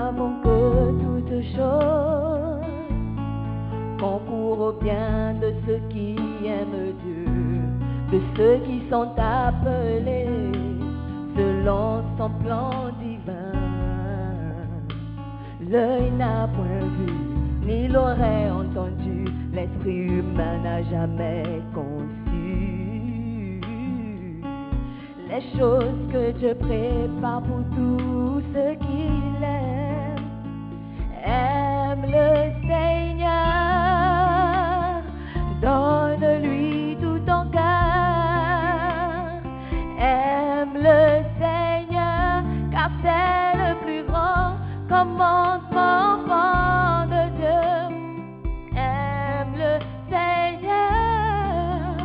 savons que toutes choses concourent au bien de ceux qui aiment Dieu, de ceux qui sont appelés selon son plan divin. L'œil n'a point vu, ni l'oreille entendu, l'esprit humain n'a jamais conçu les choses que Dieu prépare pour tous ceux qui l'aiment. Aime le Seigneur, donne-lui tout ton cœur. Aime le Seigneur, car c'est le plus grand commandement, enfant de Dieu. Aime le Seigneur,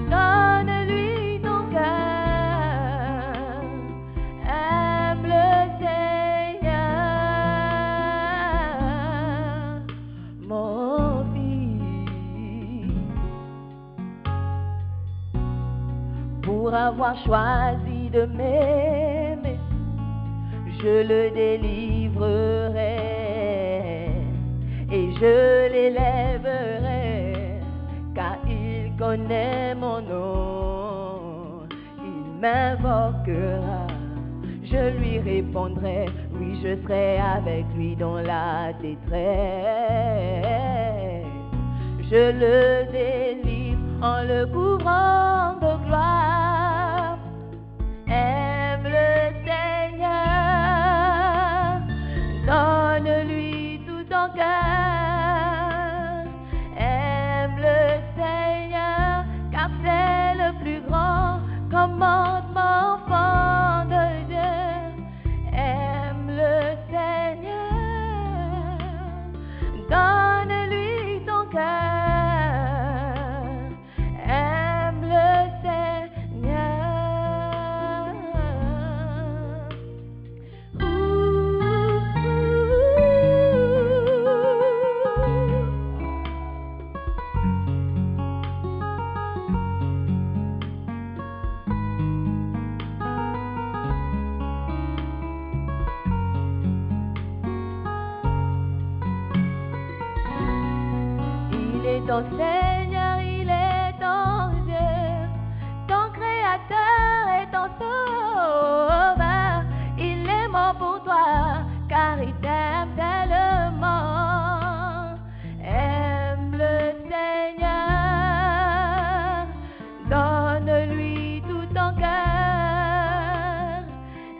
donne-lui ton cœur. Aime le Seigneur, mon fils. Pour avoir choisi de m'aimer, je le délivrerai et je l'élèverai, car il connaît mon nom. Il m'invoquera, je lui répondrai, oui, je serai avec lui dans la détresse. Je le délivre en le couvrant de gloire. Aime le Seigneur, donne-lui tout ton cœur. Aime le Seigneur, car c'est le plus grand commandement, enfant de Dieu. Aime le Seigneur, donne-lui ton cœur. Aime le Seigneur. Il est ton Seigneur, il est ton Dieu, ton Créateur et ton Sauveur. Il est mort pour toi, car il t'aime tellement. Aime le Seigneur, donne-lui tout ton cœur.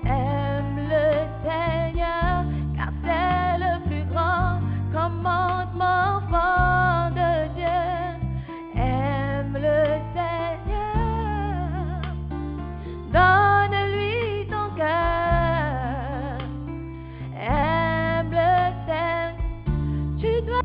Aime le Seigneur, car c'est le plus grand commandement, enfant de Dieu. Aime le Seigneur, donne-lui ton cœur. Aime le Seigneur, tu dois.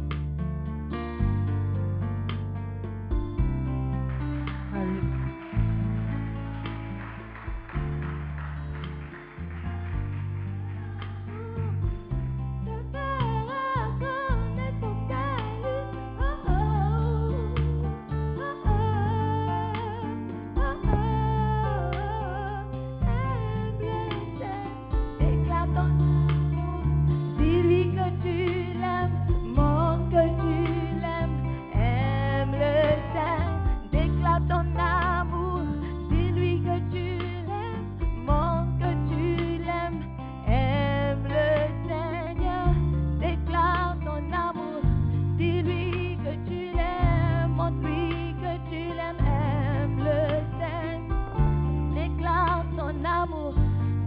Te faire connaître ton salut. Oh oh, oh oh, oh oh. Aime le Seigneur, déclare ton amour. Dis-lui que tu l'aimes, montre que tu l'aimes. Aime le Seigneur, déclare ton amour. Dis-lui que tu l'aimes, montre que tu l'aimes. Aime le Seigneur, déclare ton amour. Dis-lui que tu l'aimes, montre-lui que tu l'aimes. Aime le Seigneur, déclare ton amour.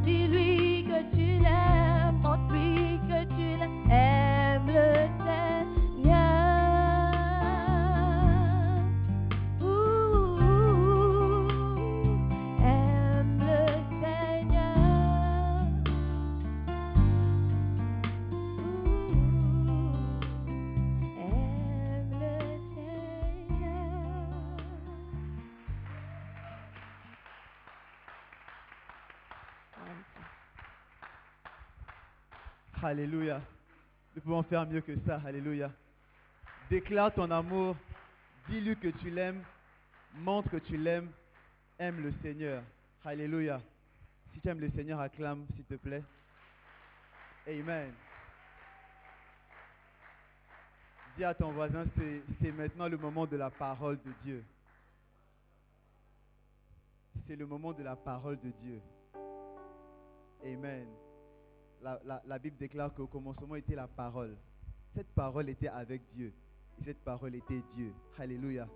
Dis-lui que tu l'aimes, montre-lui que tu l'aimes. Aime le Seigneur. Aime le Seigneur. Aime le Seigneur. Alléluia. Nous pouvons faire mieux que ça. Alléluia. Déclare ton amour. Dis-lui que tu l'aimes. Montre que tu l'aimes. Aime le Seigneur. Alléluia. Si tu aimes le Seigneur, acclame, s'il te plaît. Amen. Dis à ton voisin, c'est maintenant le moment de la parole de Dieu. C'est le moment de la parole de Dieu. Amen. La Bible déclare qu'au commencement était la parole. Cette parole était avec Dieu. Et cette parole était Dieu. Alléluia.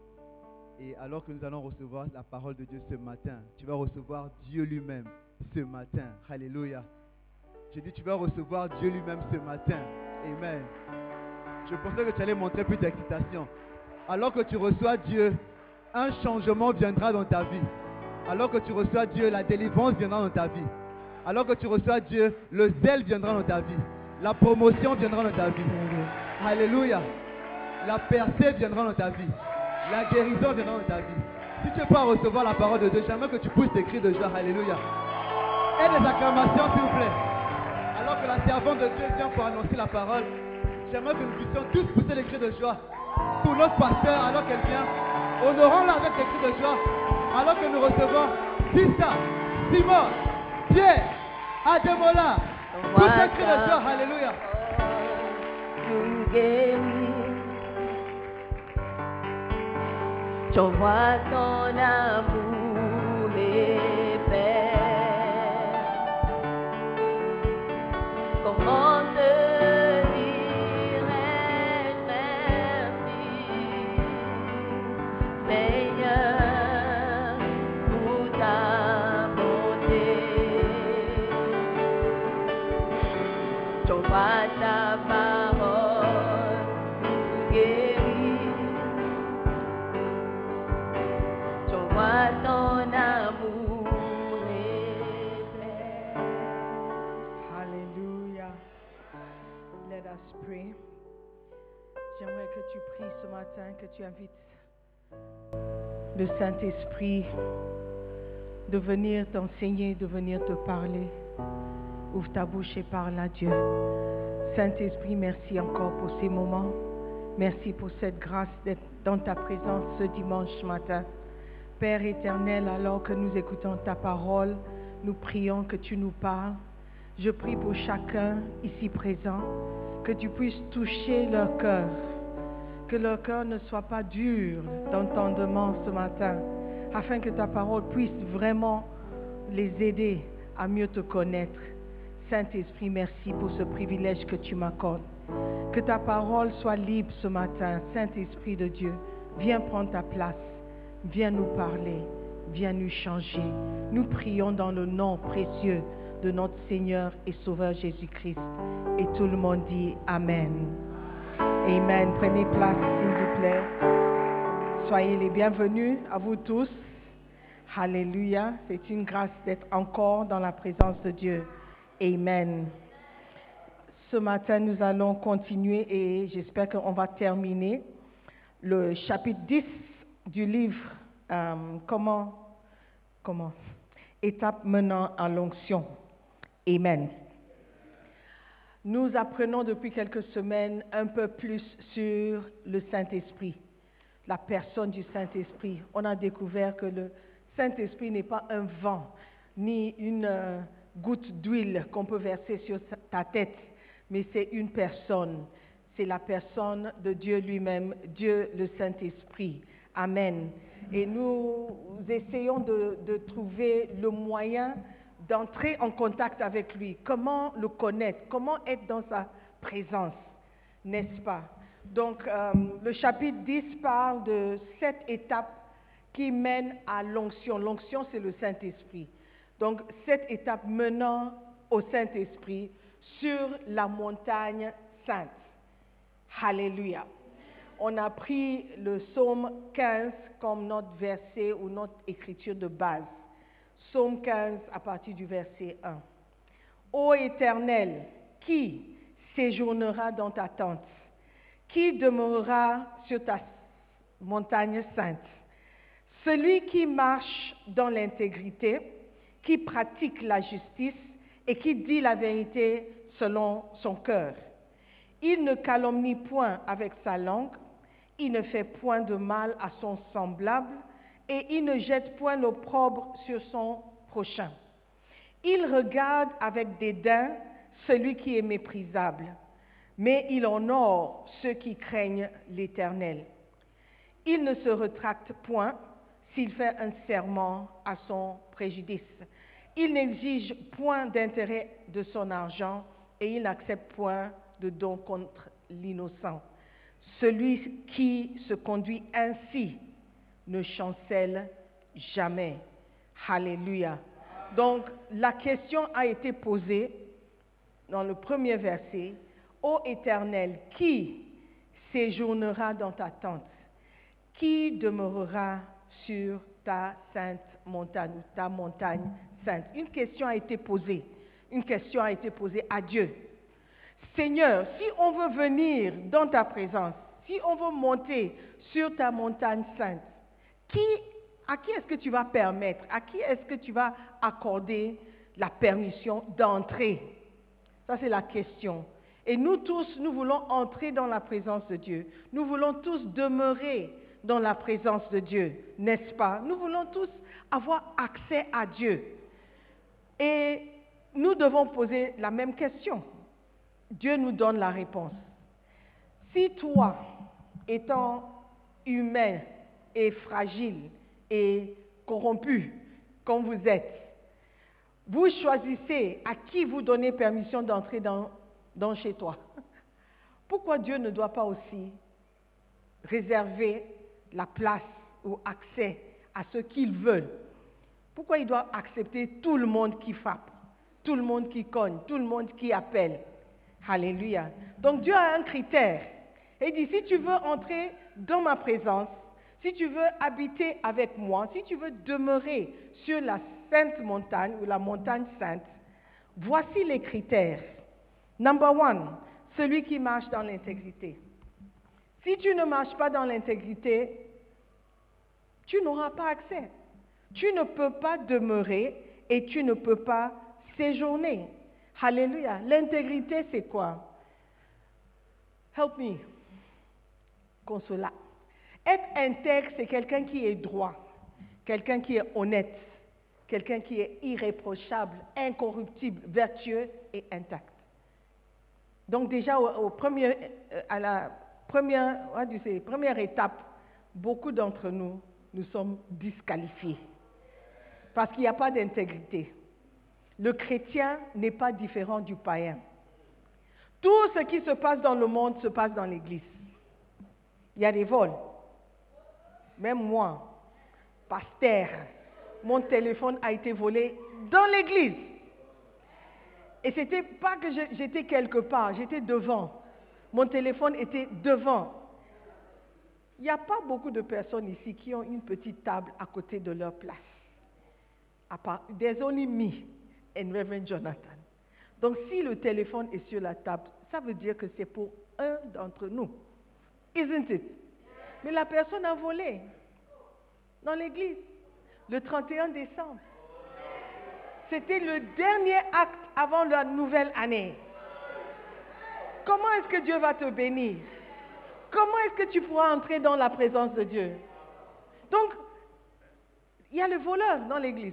Et alors que nous allons recevoir la parole de Dieu ce matin, tu vas recevoir Dieu lui-même ce matin. Alléluia. Je dis, tu vas recevoir Dieu lui-même ce matin. Amen. Je pensais que tu allais montrer plus d'excitation. Alors que tu reçois Dieu, un changement viendra dans ta vie. Alors que tu reçois Dieu, la délivrance viendra dans ta vie. Alors que tu reçois Dieu, le zèle viendra dans ta vie. La promotion viendra dans ta vie. Alléluia. La percée viendra dans ta vie. La guérison viendra dans ta vie. Si tu veux pas recevoir la parole de Dieu, j'aimerais que tu pousses des cris de joie. Alléluia. Et des acclamations, s'il vous plaît. Alors que la servante de Dieu vient pour annoncer la parole, j'aimerais que nous puissions tous pousser des cris de joie pour notre pasteur alors qu'elle vient. Honorons-la avec des cris de joie alors que nous recevons Sista, Simon, Pierre, Ademola. Tous ces cris de joie. Alléluia. J'envoie ton amour m'épais. Comment te dirais-je merci, Seigneur, pour ta bonté. J'envoie ta parole nous guérir. J'envoie ton amour éclair. Hallelujah. Let us pray. J'aimerais que tu pries ce matin, que tu invites le Saint-Esprit de venir t'enseigner, de venir te parler. Ouvre ta bouche et parle à Dieu. Saint-Esprit, merci encore pour ces moments. Merci pour cette grâce d'être dans ta présence ce dimanche matin. Père éternel, alors que nous écoutons ta parole, nous prions que tu nous parles. Je prie pour chacun ici présent, que tu puisses toucher leur cœur, que leur cœur ne soit pas dur d'entendement ce matin, afin que ta parole puisse vraiment les aider à mieux te connaître. Saint-Esprit, merci pour ce privilège que tu m'accordes. Que ta parole soit libre ce matin. Saint-Esprit de Dieu, viens prendre ta place. Viens nous parler, viens nous changer. Nous prions dans le nom précieux de notre Seigneur et Sauveur Jésus-Christ. Et tout le monde dit Amen. Amen. Prenez place, s'il vous plaît. Soyez les bienvenus à vous tous. Alléluia. C'est une grâce d'être encore dans la présence de Dieu. Amen. Ce matin, nous allons continuer et j'espère qu'on va terminer le chapitre 10 du livre comment étape menant à l'onction. Amen. Nous apprenons depuis quelques semaines un peu plus sur le Saint-Esprit, la personne du Saint-Esprit. On a découvert que le Saint-Esprit n'est pas un vent, ni une goutte d'huile qu'on peut verser sur ta tête, mais c'est une personne. C'est la personne de Dieu lui-même, Dieu le Saint-Esprit. Amen. Et nous essayons de trouver le moyen d'entrer en contact avec lui. Comment le connaître? Comment être dans sa présence? N'est-ce pas? Donc, le chapitre 10 parle de 7 étapes qui mènent à l'onction. L'onction, c'est le Saint-Esprit. Donc, 7 étapes menant au Saint-Esprit sur la montagne sainte. Alléluia. On a pris le psaume 15 comme notre verset ou notre écriture de base. Psaume 15 à partir du verset 1. Ô Éternel, qui séjournera dans ta tente? Qui demeurera sur ta montagne sainte? Celui qui marche dans l'intégrité, qui pratique la justice et qui dit la vérité selon son cœur. Il ne calomnie point avec sa langue, il ne fait point de mal à son semblable et il ne jette point l'opprobre sur son prochain. Il regarde avec dédain celui qui est méprisable, mais il honore ceux qui craignent l'Éternel. Il ne se rétracte point s'il fait un serment à son préjudice. Il n'exige point d'intérêt de son argent et il n'accepte point de don contre l'innocent. Celui qui se conduit ainsi ne chancelle jamais. Alléluia. Donc, la question a été posée dans le premier verset. Ô Éternel, qui séjournera dans ta tente? Qui demeurera sur ta sainte montagne, ta montagne sainte? Une question a été posée. Une question a été posée à Dieu. Seigneur, si on veut venir dans ta présence, si on veut monter sur ta montagne sainte, à qui est-ce que tu vas permettre, à qui est-ce que tu vas accorder la permission d'entrer? Ça, c'est la question. Et nous tous, nous voulons entrer dans la présence de Dieu. Nous voulons tous demeurer dans la présence de Dieu, n'est-ce pas? Nous voulons tous avoir accès à Dieu. Et nous devons poser la même question. Dieu nous donne la réponse. Si toi, étant humain et fragile et corrompu comme vous êtes, vous choisissez à qui vous donnez permission d'entrer dans chez toi, pourquoi Dieu ne doit pas aussi réserver la place ou accès à ceux qu'il veut? Pourquoi il doit accepter tout le monde qui frappe, tout le monde qui cogne, tout le monde qui appelle? Alléluia. Donc Dieu a un critère. Il dit, si tu veux entrer dans ma présence, si tu veux habiter avec moi, si tu veux demeurer sur la sainte montagne ou la montagne sainte, voici les critères. Number one, celui qui marche dans l'intégrité. Si tu ne marches pas dans l'intégrité, tu n'auras pas accès. Tu ne peux pas demeurer et tu ne peux pas séjourner. Alléluia. L'intégrité, c'est quoi? Help me. Consola. Être intègre, c'est quelqu'un qui est droit, quelqu'un qui est honnête, quelqu'un qui est irréprochable, incorruptible, vertueux et intact. Donc déjà, à la première étape, beaucoup d'entre nous sommes disqualifiés parce qu'il n'y a pas d'intégrité. Le chrétien n'est pas différent du païen. Tout ce qui se passe dans le monde se passe dans l'Église. Il y a des vols. Même moi, pasteur, mon téléphone a été volé dans l'Église. Et ce n'était pas que j'étais quelque part, j'étais devant. Mon téléphone était devant. Il n'y a pas beaucoup de personnes ici qui ont une petite table à côté de leur place. À part, there's only me and Reverend Jonathan. Donc si le téléphone est sur la table, ça veut dire que c'est pour un d'entre nous. Isn't it? Mais la personne a volé dans l'église le 31 décembre. C'était le dernier acte avant la nouvelle année. Comment est-ce que Dieu va te bénir? Comment est-ce que tu pourras entrer dans la présence de Dieu? Donc, il y a le voleur dans l'église.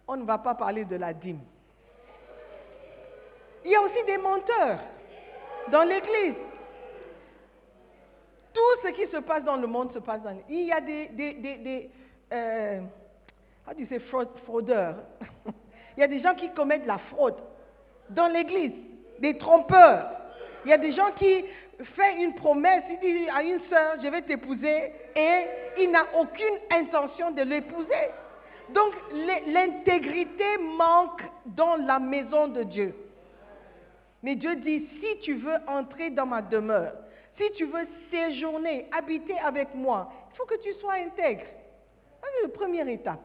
On ne va pas parler de la dîme. Il y a aussi des menteurs dans l'église. Tout ce qui se passe dans le monde se passe dans l'église. Il y a des fraudeurs. Il y a des gens qui commettent la fraude dans l'église, des trompeurs. Il y a des gens qui font une promesse, il dit à une sœur, je vais t'épouser, et il n'a aucune intention de l'épouser. Donc l'intégrité manque dans la maison de Dieu. Mais Dieu dit, si tu veux entrer dans ma demeure, si tu veux séjourner, habiter avec moi, il faut que tu sois intègre. C'est la première étape.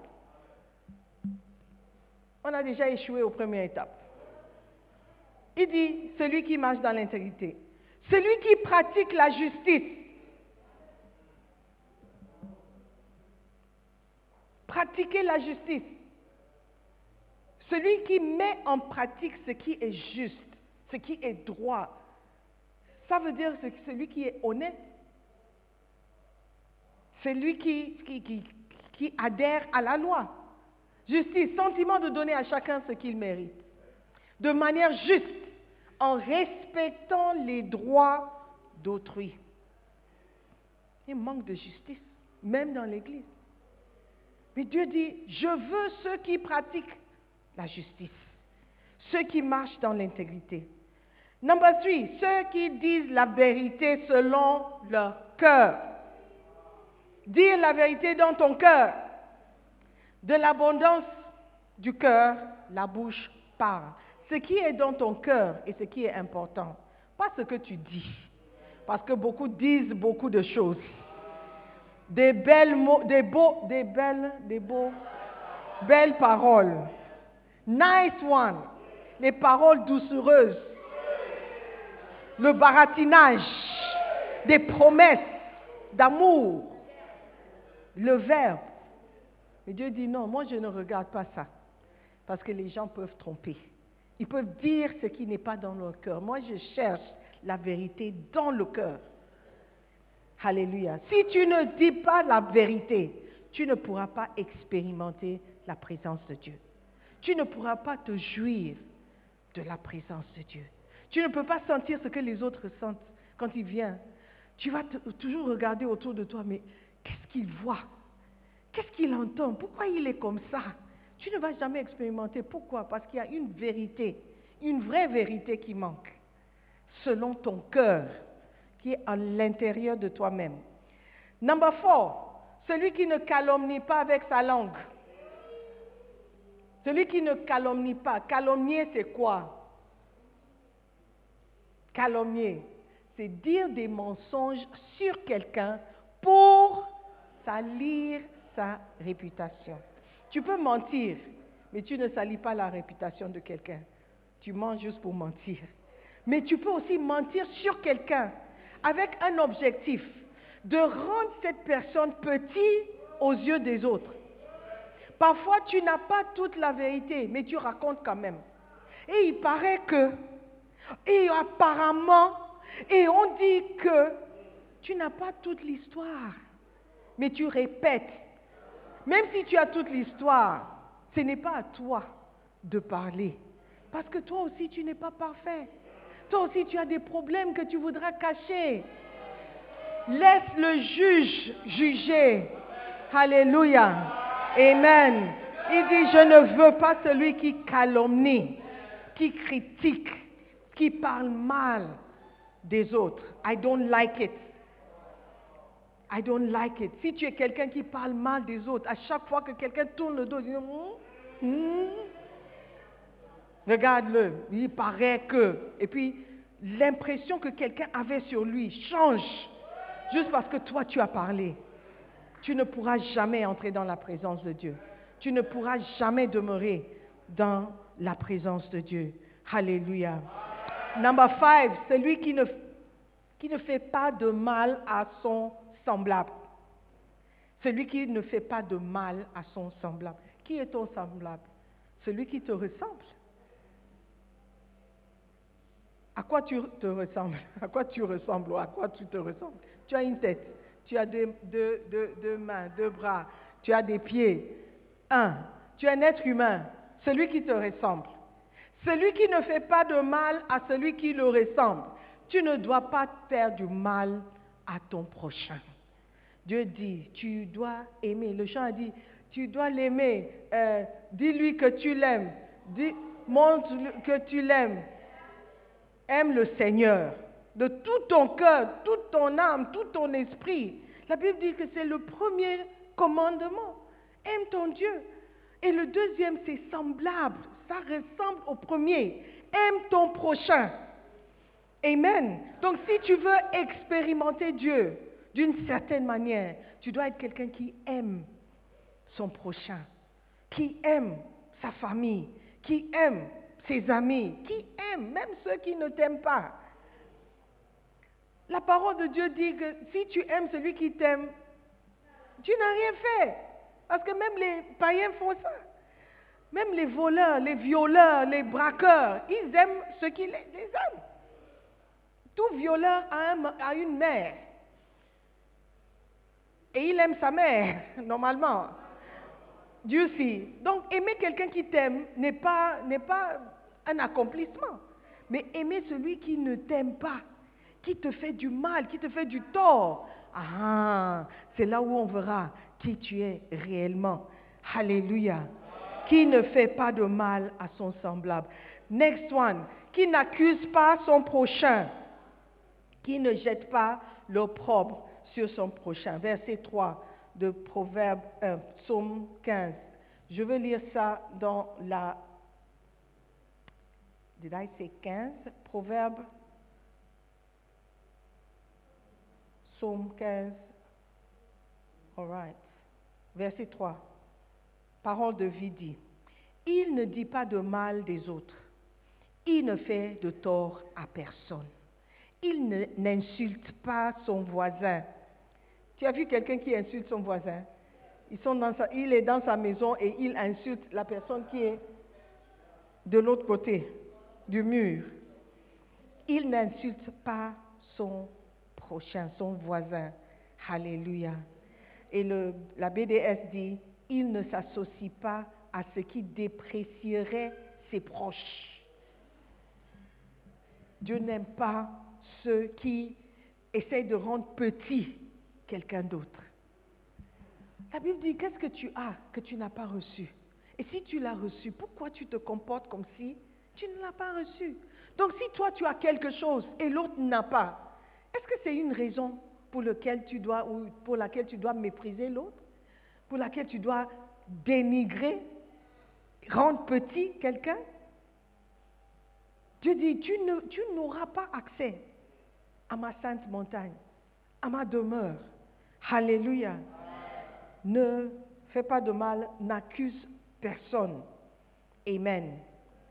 On a déjà échoué aux premières étapes. Il dit, celui qui marche dans l'intégrité, celui qui pratique la justice. Pratiquer la justice. Celui qui met en pratique ce qui est juste, ce qui est droit. Ça veut dire celui qui est honnête. Celui qui adhère à la loi. Justice, sentiment de donner à chacun ce qu'il mérite. de manière juste, en respectant les droits d'autrui. Il manque de justice, même dans l'Église. Mais Dieu dit, je veux ceux qui pratiquent la justice, ceux qui marchent dans l'intégrité. Number 3, ceux qui disent la vérité selon leur cœur. Dire la vérité dans ton cœur. De l'abondance du cœur, la bouche parle. Ce qui est dans ton cœur et ce qui est important. Pas ce que tu dis. Parce que beaucoup disent beaucoup de choses. Des belles paroles. Nice one. Les paroles doucereuses. Le baratinage. Des promesses d'amour. Le verbe. Et Dieu dit non, moi je ne regarde pas ça. Parce que les gens peuvent tromper. Ils peuvent dire ce qui n'est pas dans leur cœur. Moi je cherche la vérité dans le cœur. Alléluia. Si tu ne dis pas la vérité, tu ne pourras pas expérimenter la présence de Dieu. Tu ne pourras pas te jouir de la présence de Dieu. Tu ne peux pas sentir ce que les autres sentent quand il vient. Tu vas toujours regarder autour de toi, mais qu'est-ce qu'il voit? Qu'est-ce qu'il entend? Pourquoi il est comme ça? Tu ne vas jamais expérimenter. Pourquoi? Parce qu'il y a une vérité, une vraie vérité qui manque, selon ton cœur, qui est à l'intérieur de toi-même. Number 4, celui qui ne calomnie pas avec sa langue. Celui qui ne calomnie pas. Calomnier, c'est quoi? Calomnier, c'est dire des mensonges sur quelqu'un pour salir sa réputation. Tu peux mentir, mais tu ne salis pas la réputation de quelqu'un. Tu mens juste pour mentir. Mais tu peux aussi mentir sur quelqu'un avec un objectif de rendre cette personne petite aux yeux des autres. Parfois, tu n'as pas toute la vérité, mais tu racontes quand même. Et il paraît que, et apparemment, et on dit que tu n'as pas toute l'histoire, mais tu répètes. Même si tu as toute l'histoire, ce n'est pas à toi de parler. Parce que toi aussi, tu n'es pas parfait. Toi aussi, tu as des problèmes que tu voudras cacher. Laisse le juge juger. Alléluia. Amen. Il dit, je ne veux pas celui qui calomnie, qui critique, qui parle mal des autres. I don't like it. I don't like it. Si tu es quelqu'un qui parle mal des autres, à chaque fois que quelqu'un tourne le dos, il dit, regarde-le, il paraît que. Et puis, l'impression que quelqu'un avait sur lui change juste parce que toi, tu as parlé. Tu ne pourras jamais entrer dans la présence de Dieu. Tu ne pourras jamais demeurer dans la présence de Dieu. Alléluia. Number 5, celui qui ne fait pas de mal à son semblable. Celui qui ne fait pas de mal à son semblable. Qui est ton semblable? Celui qui te ressemble. À quoi tu te ressembles? À quoi tu ressembles ou à quoi tu te ressembles? Tu as une tête, tu as deux mains, 2 bras, tu as des pieds. Tu es un être humain, celui qui te ressemble. Celui qui ne fait pas de mal à celui qui le ressemble. Tu ne dois pas faire du mal à ton prochain. Dieu dit, tu dois aimer. Le chant a dit, tu dois l'aimer. Dis-lui que tu l'aimes. Montre que tu l'aimes. Aime le Seigneur de tout ton cœur, toute ton âme, tout ton esprit. La Bible dit que c'est le premier commandement. Aime ton Dieu. Et le deuxième, c'est semblable. Ça ressemble au premier. Aime ton prochain. Amen. Donc si tu veux expérimenter Dieu d'une certaine manière, tu dois être quelqu'un qui aime son prochain, qui aime sa famille, qui aime ses amis, qui aime même ceux qui ne t'aiment pas. La parole de Dieu dit que si tu aimes celui qui t'aime, tu n'as rien fait. Parce que même les païens font ça. Même les voleurs, les violeurs, les braqueurs, ils aiment ceux qui les aiment. Tout violeur a une mère. Et il aime sa mère, normalement. Dieu aussi. Donc, aimer quelqu'un qui t'aime n'est pas un accomplissement. Mais aimer celui qui ne t'aime pas, qui te fait du mal, qui te fait du tort, c'est là où on verra qui tu es réellement. Alléluia. Qui ne fait pas de mal à son semblable. Next one. Qui n'accuse pas son prochain. Qui ne jette pas l'opprobre sur son prochain. Verset 3 de Proverbe, Psaume 15. Je vais lire ça dans la... Did I say 15? Proverbe, Psaume 15. All right. Verset 3. Parole de vie dit. Il ne dit pas de mal des autres. Il ne fait de tort à personne. Il n'insulte pas son voisin. Tu as vu quelqu'un qui insulte son voisin? Il est dans sa maison et il insulte la personne qui est de l'autre côté du mur. Il n'insulte pas son prochain, son voisin. Alléluia. Et la BDS dit, il ne s'associe pas à ce qui déprécierait ses proches. Dieu n'aime pas ceux qui essayent de rendre petit quelqu'un d'autre. La Bible dit, qu'est-ce que tu as que tu n'as pas reçu? Et si tu l'as reçu, pourquoi tu te comportes comme si tu ne l'as pas reçu? Donc si toi tu as quelque chose et l'autre n'a pas, est-ce que c'est une raison pour laquelle tu dois mépriser l'autre? Pour laquelle tu dois dénigrer, rendre petit quelqu'un? Dieu dit, tu n'auras pas accès à ma sainte montagne, à ma demeure. Alléluia. Ne fais pas de mal, n'accuse personne. Amen.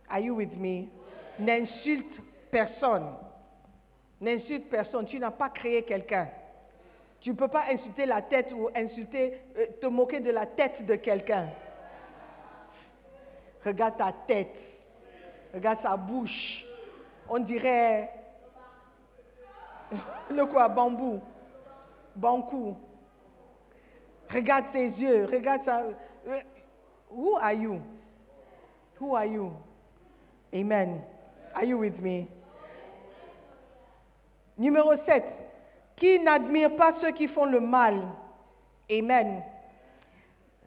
Are you with me? N'insulte personne. N'insulte personne. Tu n'as pas créé quelqu'un. Tu ne peux pas insulter la tête ou te moquer de la tête de quelqu'un. Regarde ta tête. Regarde sa bouche. On dirait le quoi, bambou. Bankou. Regarde ses yeux. Regarde sa... Who are you? Who are you? Amen. Are you with me? Numéro 7. Qui n'admire pas ceux qui font le mal. Amen.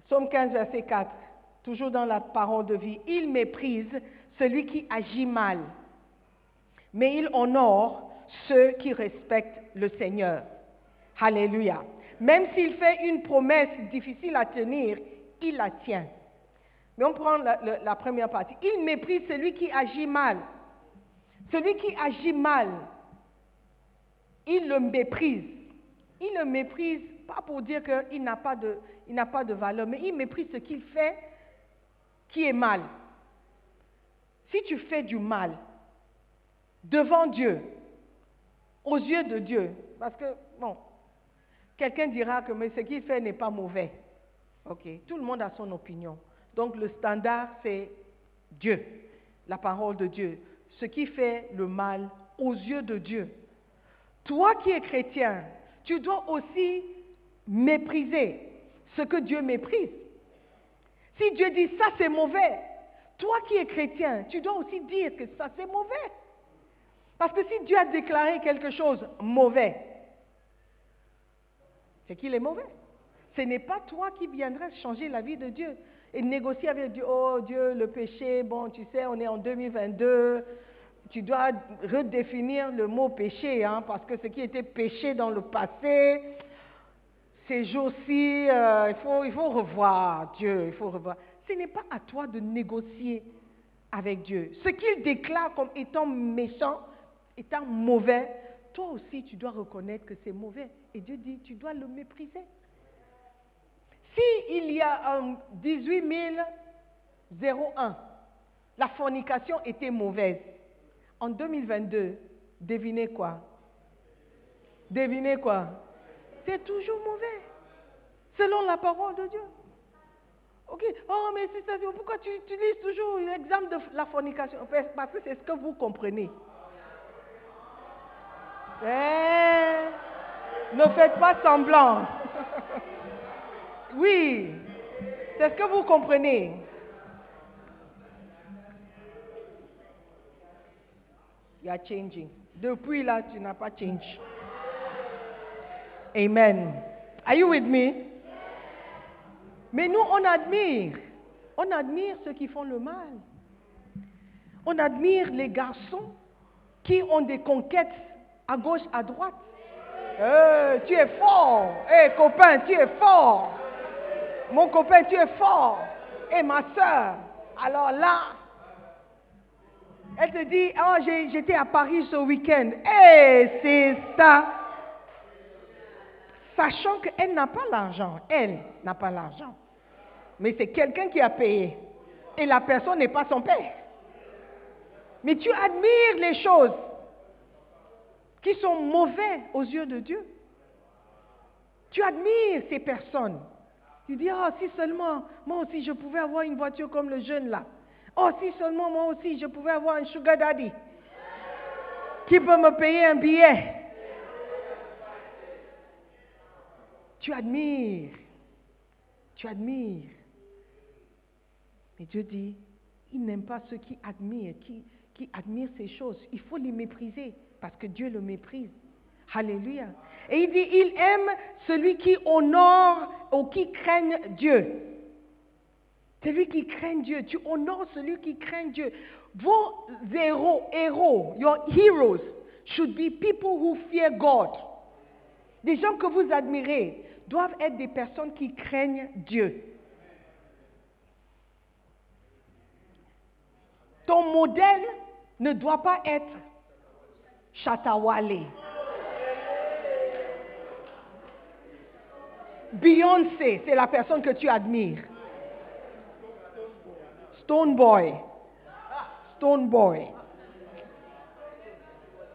Psaume 15, verset 4. Toujours dans la parole de vie. Il méprise celui qui agit mal. Mais il honore ceux qui respectent le Seigneur. Alléluia. Même s'il fait une promesse difficile à tenir, il la tient. Mais on prend la première partie. Il méprise celui qui agit mal. Celui qui agit mal, il le méprise. Il le méprise, pas pour dire qu'il n'a pas de valeur, mais il méprise ce qu'il fait qui est mal. Si tu fais du mal devant Dieu, aux yeux de Dieu, parce que, bon, quelqu'un dira que mais ce qu'il fait n'est pas mauvais. Ok, tout le monde a son opinion. Donc le standard, c'est Dieu, la parole de Dieu. Ce qui fait le mal aux yeux de Dieu. Toi qui es chrétien, tu dois aussi mépriser ce que Dieu méprise. Si Dieu dit ça c'est mauvais, toi qui es chrétien, tu dois aussi dire que ça c'est mauvais. Parce que si Dieu a déclaré quelque chose mauvais, c'est qu'il est mauvais. Ce n'est pas toi qui viendras changer la vie de Dieu et négocier avec Dieu. Oh Dieu, le péché, bon tu sais, on est en 2022, tu dois redéfinir le mot péché, hein, parce que ce qui était péché dans le passé, ces jours-ci, il faut revoir Dieu, il faut revoir. Ce n'est pas à toi de négocier avec Dieu. Ce qu'il déclare comme étant méchant, étant mauvais, toi aussi tu dois reconnaître que c'est mauvais. Et Dieu dit, tu dois le mépriser. Si il y a 18 001, la fornication était mauvaise. En 2022, devinez quoi? Devinez quoi? C'est toujours mauvais, selon la parole de Dieu. Ok, oh mais c'est ça, pourquoi tu utilises toujours l'exemple de la fornication? Parce que c'est ce que vous comprenez. Ne faites pas semblant. Oui, c'est ce que vous comprenez. You are changing. Depuis là, tu n'as pas changé. Amen. Are you with me? Mais nous, on admire. On admire ceux qui font le mal. On admire les garçons qui ont des conquêtes à gauche, à droite. Tu es fort. Copain, tu es fort. Mon copain, tu es fort. Ma soeur. Alors là, elle te dit, oh, j'étais à Paris ce week-end. C'est ça. Sachant qu'elle n'a pas l'argent. Elle n'a pas l'argent. Mais c'est quelqu'un qui a payé. Et la personne n'est pas son père. Mais tu admires les choses qui sont mauvaises aux yeux de Dieu. Tu admires ces personnes. Tu dis, oh, si seulement, moi aussi, je pouvais avoir une voiture comme le jeune là. Oh, si seulement, moi aussi, je pouvais avoir un sugar daddy qui peut me payer un billet. Tu admires. Tu admires. Mais Dieu dit, il n'aime pas ceux qui admirent, qui admirent ces choses. Il faut les mépriser parce que Dieu le méprise. Alléluia. Et il dit, il aime celui qui honore ou qui craigne Dieu. Celui qui craint Dieu. Tu honores celui qui craint Dieu. Vos héros, your heroes, should be people who fear God. Des gens que vous admirez doivent être des personnes qui craignent Dieu. Ton modèle ne doit pas être Chatawale. Beyoncé, c'est la personne que tu admires. Stone Boy.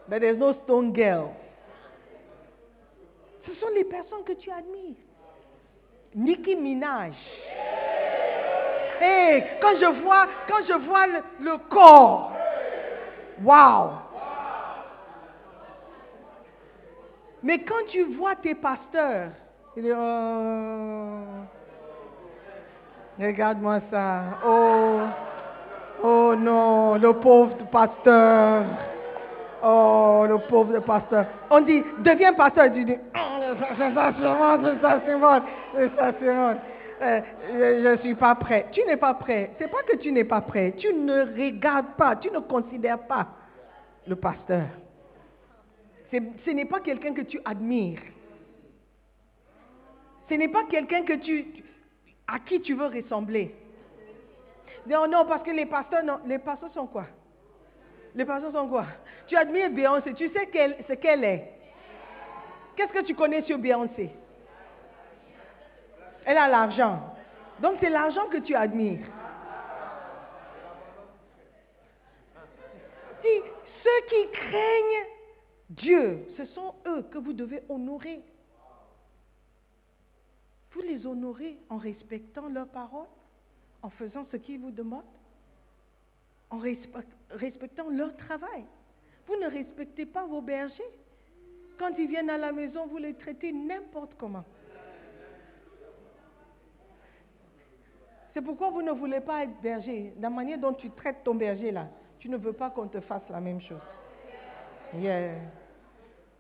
But there's no Stone Girl. Ce sont les personnes que tu admires. Nicki Minaj. Quand je vois le corps, wow. Mais quand tu vois tes pasteurs, tu dis, oh, regarde-moi ça. Oh non, le pauvre pasteur. Oh, le pauvre pasteur. On dit, deviens pasteur. Tu dis, c'est bon. Je ne suis pas prêt. Tu n'es pas prêt. Ce n'est pas que tu n'es pas prêt. Tu ne regardes pas, tu ne considères pas le pasteur. Ce n'est pas quelqu'un que tu admires. Ce n'est pas quelqu'un à qui tu veux ressembler. Non, non, parce que les pasteurs sont quoi? Les pasteurs sont quoi? Tu admires Beyoncé, tu sais ce qu'elle est. Qu'est-ce que tu connais sur Beyoncé? Elle a l'argent. Donc c'est l'argent que tu admires. Si ceux qui craignent Dieu, ce sont eux que vous devez honorer. Vous les honorez en respectant leurs paroles, en faisant ce qu'ils vous demandent, en respectant leur travail. Vous ne respectez pas vos bergers. Quand ils viennent à la maison, vous les traitez n'importe comment. C'est pourquoi vous ne voulez pas être berger. La manière dont tu traites ton berger là, tu ne veux pas qu'on te fasse la même chose. Yeah.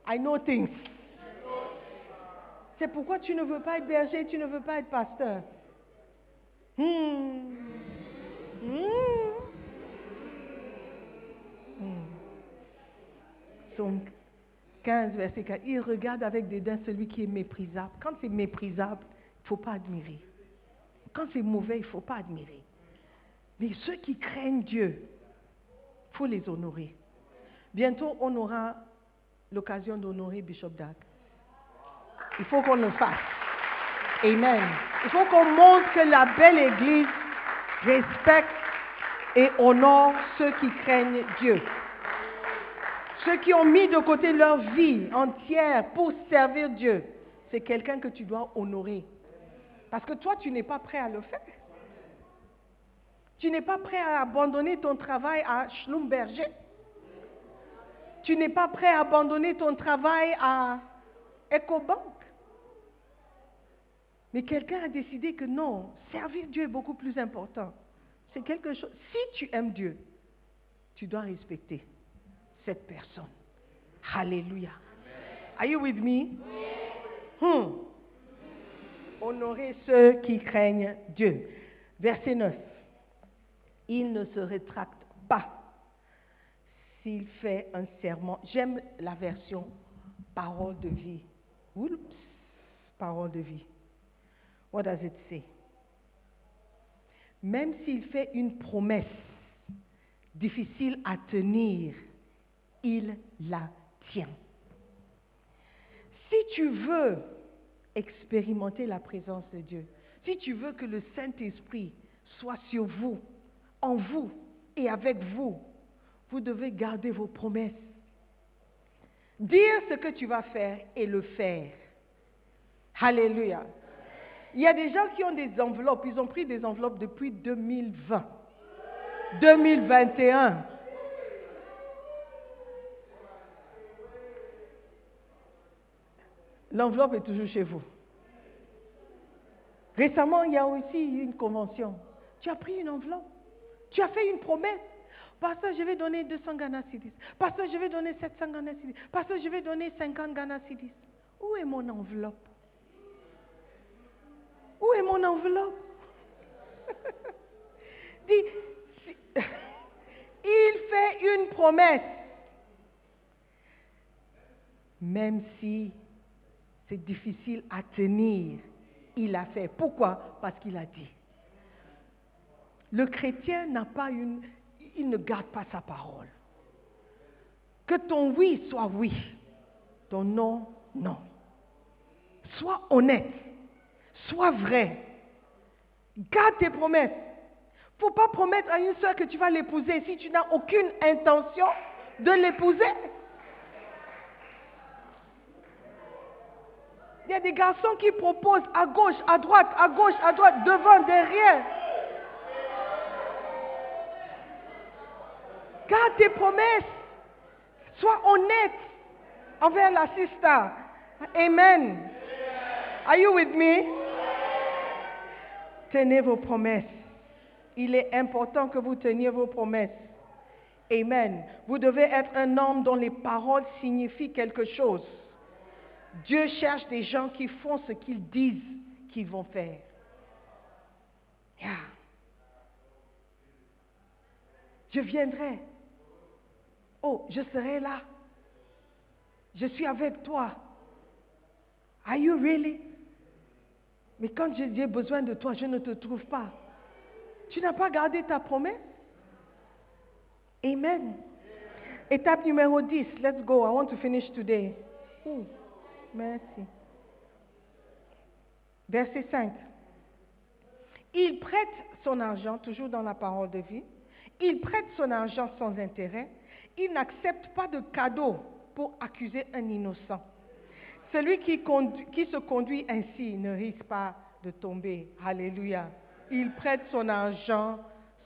I know things. C'est pourquoi tu ne veux pas être berger, tu ne veux pas être pasteur. Psaume 15, verset 4. Il regarde avec dédain celui qui est méprisable. Quand c'est méprisable, il ne faut pas admirer. Quand c'est mauvais, il ne faut pas admirer. Mais ceux qui craignent Dieu, il faut les honorer. Bientôt, on aura l'occasion d'honorer Bishop Dag. Il faut qu'on le fasse. Amen. Il faut qu'on montre que la belle Église respecte et honore ceux qui craignent Dieu. Ceux qui ont mis de côté leur vie entière pour servir Dieu, c'est quelqu'un que tu dois honorer. Parce que toi, tu n'es pas prêt à le faire. Tu n'es pas prêt à abandonner ton travail à Schlumberger. Tu n'es pas prêt à abandonner ton travail à EcoBank. Mais quelqu'un a décidé que non, servir Dieu est beaucoup plus important. C'est quelque chose. Si tu aimes Dieu, tu dois respecter cette personne. Alléluia. Are you with me? Honorez ceux qui craignent Dieu. Verset 9. Il ne se rétracte pas s'il fait un serment. J'aime la version parole de vie. Oups, parole de vie. What does it say? Même s'il fait une promesse difficile à tenir, il la tient. Si tu veux expérimenter la présence de Dieu, si tu veux que le Saint-Esprit soit sur vous, en vous et avec vous, vous devez garder vos promesses. Dire ce que tu vas faire et le faire. Alléluia. Il y a des gens qui ont des enveloppes, ils ont pris des enveloppes depuis 2020, 2021. L'enveloppe est toujours chez vous. Récemment, il y a aussi une convention. Tu as pris une enveloppe. Tu as fait une promesse. Pasteur, je vais donner 200 Ghana Cedis. Pasteur, je vais donner 700 Ghana Cedis. Pasteur, je vais donner 50 Ghana Cedis. Où est mon enveloppe? Où est mon enveloppe? Dis, il fait une promesse. Même si c'est difficile à tenir, il a fait. Pourquoi? Parce qu'il a dit. Le chrétien n'a pas il ne garde pas sa parole. Que ton oui soit oui, ton non, non. Sois honnête, sois vrai. Garde tes promesses. Il ne faut pas promettre à une soeur que tu vas l'épouser si tu n'as aucune intention de l'épouser. Il y a des garçons qui proposent à gauche, à droite, devant, derrière. Garde tes promesses. Sois honnête envers la sister. Amen. Are you with me? Tenez vos promesses. Il est important que vous teniez vos promesses. Amen. Vous devez être un homme dont les paroles signifient quelque chose. Dieu cherche des gens qui font ce qu'ils disent qu'ils vont faire. Yeah. Je viendrai. Oh, je serai là. Je suis avec toi. Are you really? Mais quand j'ai besoin de toi, je ne te trouve pas. Tu n'as pas gardé ta promesse? Amen. Étape numéro 10. Let's go. I want to finish today. Merci. Verset 5. Il prête son argent, toujours dans la parole de vie. Il prête son argent sans intérêt. Il n'accepte pas de cadeau pour accuser un innocent. Celui qui se conduit ainsi ne risque pas de tomber. Alléluia. Il prête son argent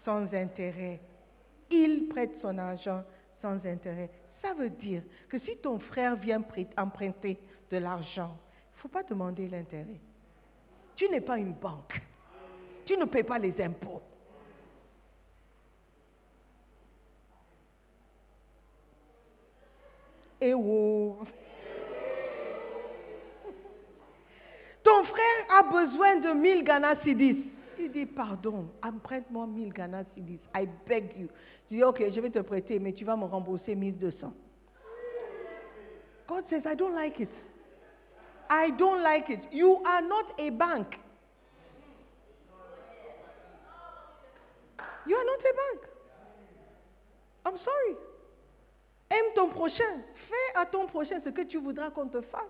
sans intérêt. Il prête son argent sans intérêt. Ça veut dire que si ton frère vient emprunter de l'argent, il ne faut pas demander l'intérêt. Tu n'es pas une banque. Tu ne paies pas les impôts. Et oh. Ton frère a besoin de 1000 Ghana Cedis. Il dit, pardon, emprunte-moi 1000 Ghana Cedis. I beg you. Je dis, ok, je vais te prêter, mais tu vas me rembourser 1200. God says, I don't like it. I don't like it. You are not a bank. You are not a bank. I'm sorry. Aime ton prochain. Fais à ton prochain ce que tu voudras qu'on te fasse.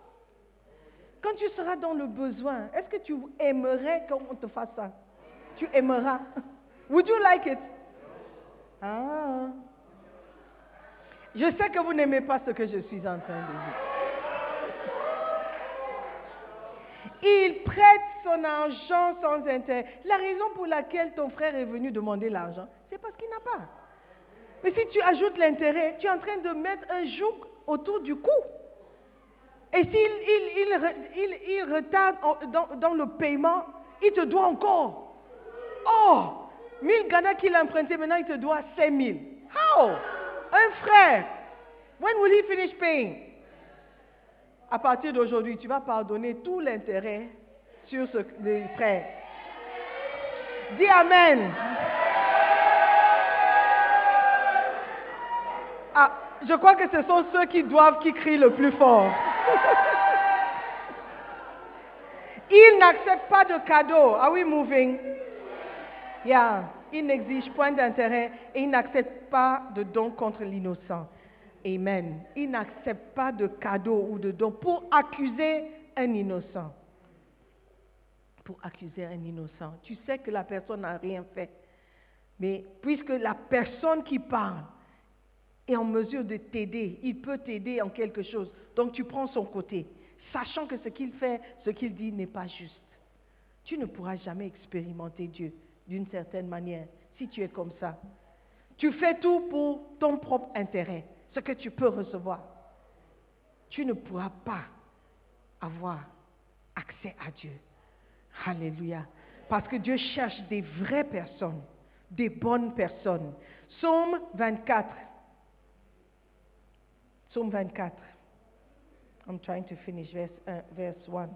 Quand tu seras dans le besoin, est-ce que tu aimerais qu'on te fasse ça? Tu aimeras. Would you like it? Ah. Je sais que vous n'aimez pas ce que je suis en train de dire. Il prête son argent sans intérêt. La raison pour laquelle ton frère est venu demander l'argent, c'est parce qu'il n'a pas. Mais si tu ajoutes l'intérêt, tu es en train de mettre un joug autour du cou. Et s'il retarde dans le paiement, il te doit encore. Oh, 1000 Ghana qu'il a emprunté, maintenant il te doit 5000. How? Un frère. When will he finish paying? À partir d'aujourd'hui, tu vas pardonner tout l'intérêt sur les prêts. Dis Amen. Ah, je crois que ce sont ceux qui crient le plus fort. Il n'accepte pas de cadeaux. Are we moving? Yeah. Il n'exige point d'intérêt et il n'accepte pas de dons contre l'innocent. Amen. Il n'accepte pas de cadeaux ou de dons pour accuser un innocent. Pour accuser un innocent. Tu sais que la personne n'a rien fait. Mais puisque la personne qui parle est en mesure de t'aider, il peut t'aider en quelque chose. Donc tu prends son côté, sachant que ce qu'il fait, ce qu'il dit n'est pas juste. Tu ne pourras jamais expérimenter Dieu d'une certaine manière si tu es comme ça. Tu fais tout pour ton propre intérêt, ce que tu peux recevoir. Tu ne pourras pas avoir accès à Dieu. Alléluia. Parce que Dieu cherche des vraies personnes, des bonnes personnes. Psaume 24. Psaume 24. I'm trying to finish verse 1.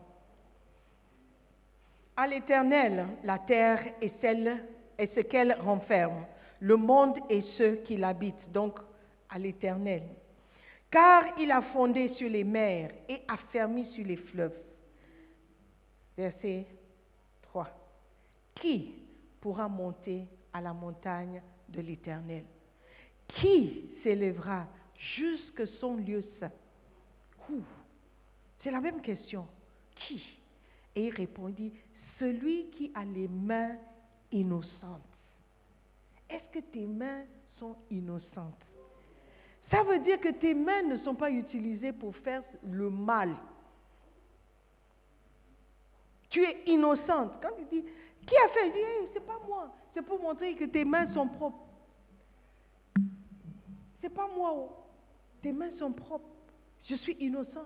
À l'Éternel, la terre est ce qu'elle renferme, le monde et ceux qui l'habitent, donc à l'Éternel. Car il a fondé sur les mers et affermi sur les fleuves. Verset 3. Qui pourra monter à la montagne de l'Éternel? Qui s'élèvera jusque son lieu saint? C'est la même question. Qui? Et il répondit, celui qui a les mains innocentes. Est-ce que tes mains sont innocentes? Ça veut dire que tes mains ne sont pas utilisées pour faire le mal. Tu es innocente. Quand tu dis, qui a fait? Il dit, hey, c'est pas moi. C'est pour montrer que tes mains sont propres. C'est pas moi. Oh. Tes mains sont propres. Je suis innocent.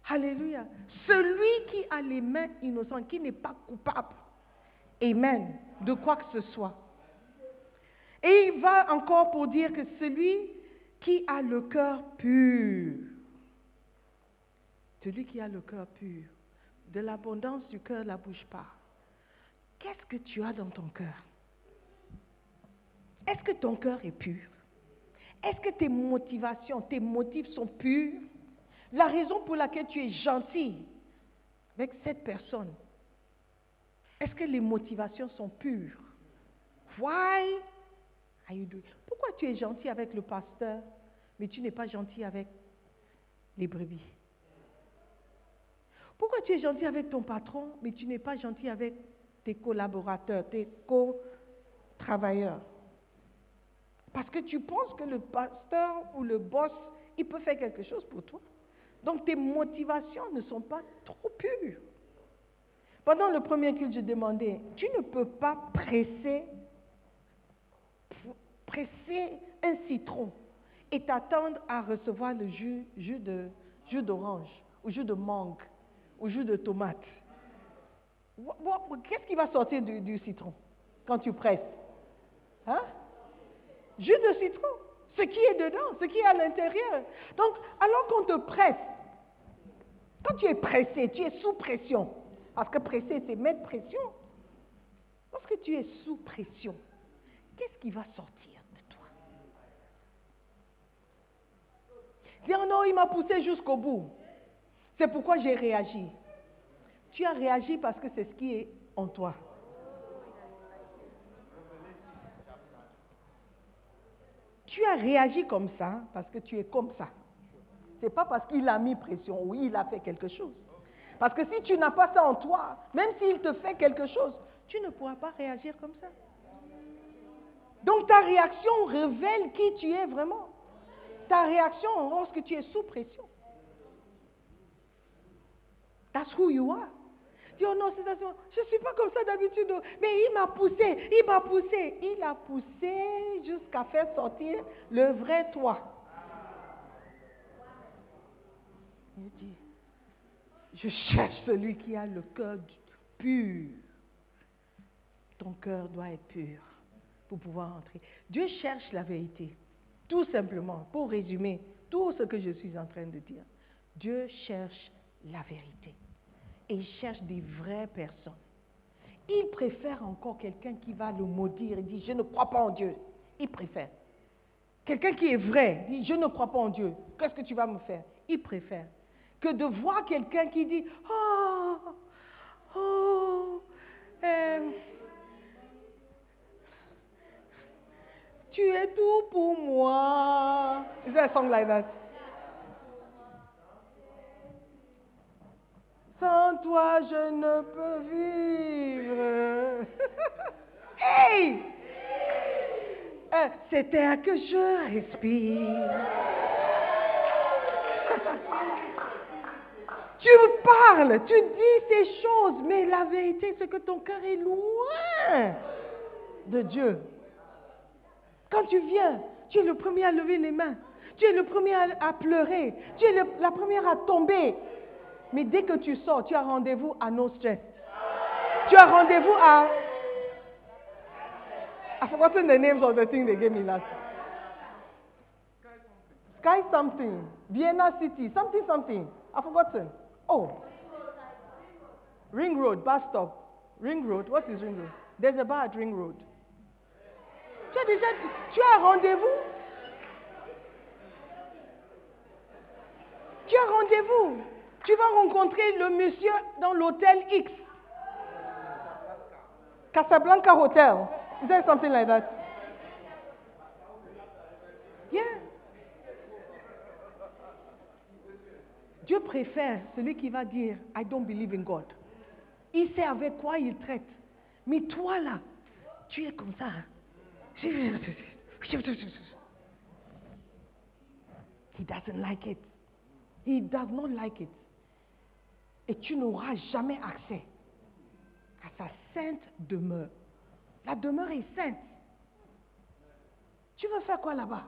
Alléluia. Celui qui a les mains innocentes, qui n'est pas coupable. Amen. De quoi que ce soit. Et il va encore pour dire que celui qui a le cœur pur. Celui qui a le cœur pur. De l'abondance du cœur, la bouche parle. Qu'est-ce que tu as dans ton cœur? Est-ce que ton cœur est pur? Est-ce que tes motivations, tes motifs sont purs? La raison pour laquelle tu es gentil avec cette personne, est-ce que les motivations sont pures? Why are you doing? Pourquoi tu es gentil avec le pasteur, mais tu n'es pas gentil avec les brebis? Pourquoi tu es gentil avec ton patron, mais tu n'es pas gentil avec tes collaborateurs, tes co-travailleurs? Parce que tu penses que le pasteur ou le boss, il peut faire quelque chose pour toi. Donc tes motivations ne sont pas trop pures. Pendant le premier culte, je demandais, tu ne peux pas presser un citron et t'attendre à recevoir le jus d'orange, ou jus de mangue, ou jus de tomate. Qu'est-ce qui va sortir du citron quand tu presses? Hein? Jus de citron, ce qui est dedans, ce qui est à l'intérieur. Donc, alors qu'on te presse, quand tu es pressé, tu es sous pression. Parce que presser, c'est mettre pression. Lorsque tu es sous pression, qu'est-ce qui va sortir de toi? Dire non, il m'a poussé jusqu'au bout. C'est pourquoi j'ai réagi. Tu as réagi parce que c'est ce qui est en toi. Tu as réagi comme ça parce que tu es comme ça. Ce n'est pas parce qu'il a mis pression ou il a fait quelque chose. Parce que si tu n'as pas ça en toi, même s'il te fait quelque chose, tu ne pourras pas réagir comme ça. Donc ta réaction révèle qui tu es vraiment. Ta réaction lorsque tu es sous pression. That's who you are. Dis, oh non, je ne suis pas comme ça d'habitude. Mais il a poussé jusqu'à faire sortir le vrai toi. Il dit, je cherche celui qui a le cœur pur. Ton cœur doit être pur pour pouvoir entrer. Dieu cherche la vérité. Tout simplement, pour résumer, tout ce que je suis en train de dire. Dieu cherche la vérité. Et il cherche des vraies personnes. Il préfère encore quelqu'un qui va le maudire et dit, je ne crois pas en Dieu. Il préfère. Quelqu'un qui est vrai, dit, je ne crois pas en Dieu. Qu'est-ce que tu vas me faire? Il préfère. Que de voir quelqu'un qui dit, tu es tout pour moi. Is there a song like that? Sans toi, je ne peux vivre. Hey! C'est air que je respire. Tu parles, tu dis ces choses, mais la vérité, c'est que ton cœur est loin de Dieu. Quand tu viens, tu es le premier à lever les mains. Tu es le premier à pleurer. Tu es la première à tomber. Mais dès que tu sors, tu as rendez-vous à No Stress. Tu as rendez-vous à... I've forgotten the names of the thing they gave me last. Sky something. Vienna City. Something. I've forgotten. Oh. Ring Road, bus stop. Ring Road. What is Ring Road? There's a bar at Ring Road. Tu as rendez-vous. Tu as rendez-vous. Tu vas rencontrer le monsieur dans l'hôtel X. Casablanca Hotel. Is there something like that? Yeah. Dieu préfère celui qui va dire, I don't believe in God. Il sait avec quoi il traite. Mais toi là, tu es comme ça. He doesn't like it. He does not like it. Et tu n'auras jamais accès à sa sainte demeure. La demeure est sainte. Tu veux faire quoi là-bas?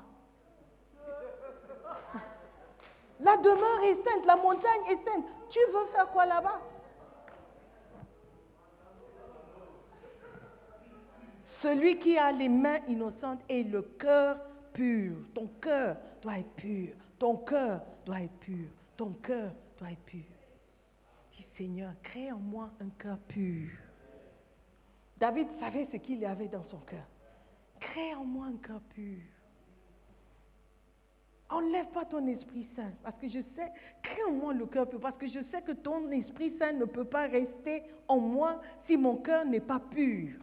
La demeure est sainte, la montagne est sainte. Tu veux faire quoi là-bas? Celui qui a les mains innocentes et le cœur pur. Ton cœur doit être pur. Ton cœur doit être pur. Ton cœur doit être pur. Dis, Seigneur, crée en moi un cœur pur. David savait ce qu'il y avait dans son cœur. Crée en moi un cœur pur. Enlève pas ton Esprit Saint, parce que je sais, crée en moi le cœur pur, parce que je sais que ton Esprit Saint ne peut pas rester en moi si mon cœur n'est pas pur.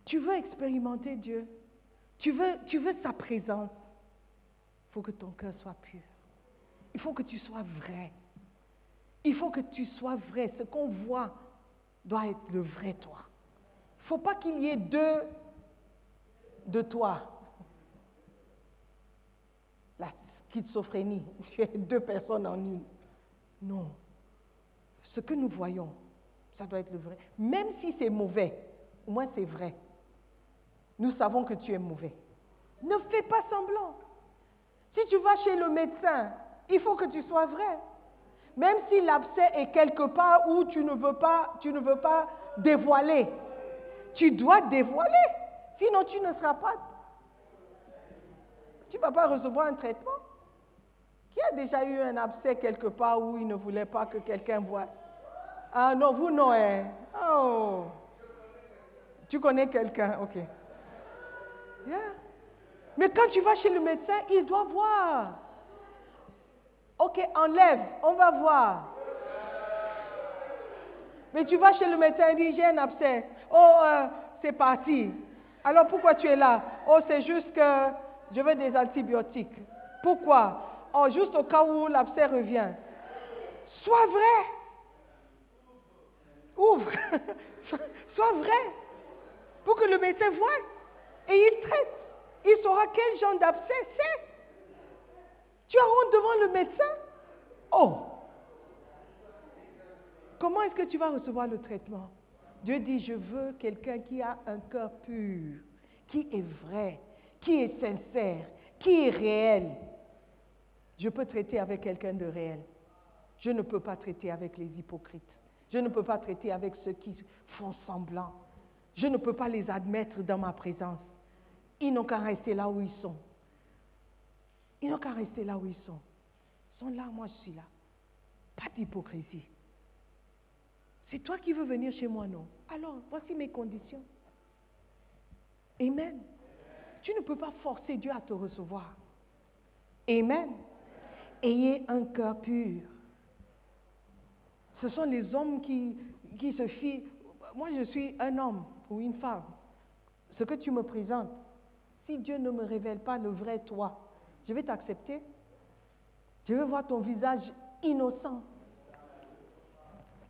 Tu veux expérimenter Dieu, tu veux sa présence, il faut que ton cœur soit pur. Il faut que tu sois vrai. Il faut que tu sois vrai. Ce qu'on voit doit être le vrai toi. Il ne faut pas qu'il y ait deux de toi. La schizophrénie, tu es deux personnes en une. Non. Ce que nous voyons, ça doit être le vrai. Même si c'est mauvais, au moins c'est vrai. Nous savons que tu es mauvais. Ne fais pas semblant. Si tu vas chez le médecin, il faut que tu sois vrai. Même si l'abcès est quelque part où tu ne veux pas dévoiler, tu dois dévoiler. Sinon, tu ne seras pas. Tu ne vas pas recevoir un traitement. Qui a déjà eu un abcès quelque part où il ne voulait pas que quelqu'un voie? Ah non, vous non, hein? Oh. Tu connais quelqu'un, ok. Yeah. Mais quand tu vas chez le médecin, il doit voir. Ok, enlève, on va voir. Mais tu vas chez le médecin et dis, j'ai un abcès. Oh, c'est parti. Alors pourquoi tu es là? Oh, c'est juste que je veux des antibiotiques. Pourquoi? Oh, juste au cas où l'abcès revient. Sois vrai. Ouvre. Sois vrai. Pour que le médecin voie. Et il traite. Il saura quel genre d'abcès c'est. Tu as honte devant le médecin? Oh! Comment est-ce que tu vas recevoir le traitement? Dieu dit, je veux quelqu'un qui a un cœur pur, qui est vrai, qui est sincère, qui est réel. Je peux traiter avec quelqu'un de réel. Je ne peux pas traiter avec les hypocrites. Je ne peux pas traiter avec ceux qui font semblant. Je ne peux pas les admettre dans ma présence. Ils n'ont qu'à rester là où ils sont. Ils n'ont qu'à rester là où ils sont. Ils sont là, moi je suis là. Pas d'hypocrisie. C'est toi qui veux venir chez moi, non? Alors, voici mes conditions. Amen. Tu ne peux pas forcer Dieu à te recevoir. Amen. Ayez un cœur pur. Ce sont les hommes qui se fient. Moi, je suis un homme ou une femme. Ce que tu me présentes, si Dieu ne me révèle pas le vrai toi, je vais t'accepter. Je veux voir ton visage innocent,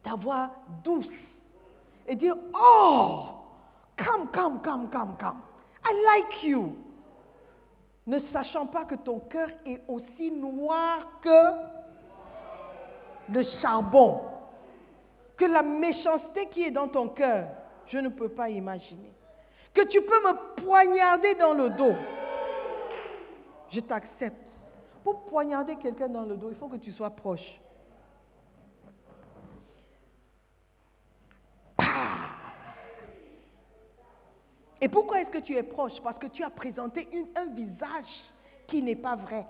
ta voix douce, et dire, oh, come. I like you. Ne sachant pas que ton cœur est aussi noir que le charbon, que la méchanceté qui est dans ton cœur, je ne peux pas imaginer. Que tu peux me poignarder dans le dos, je t'accepte. Pour poignarder quelqu'un dans le dos, il faut que tu sois proche. Et pourquoi est-ce que tu es proche? Parce que tu as présenté un visage qui n'est pas vrai.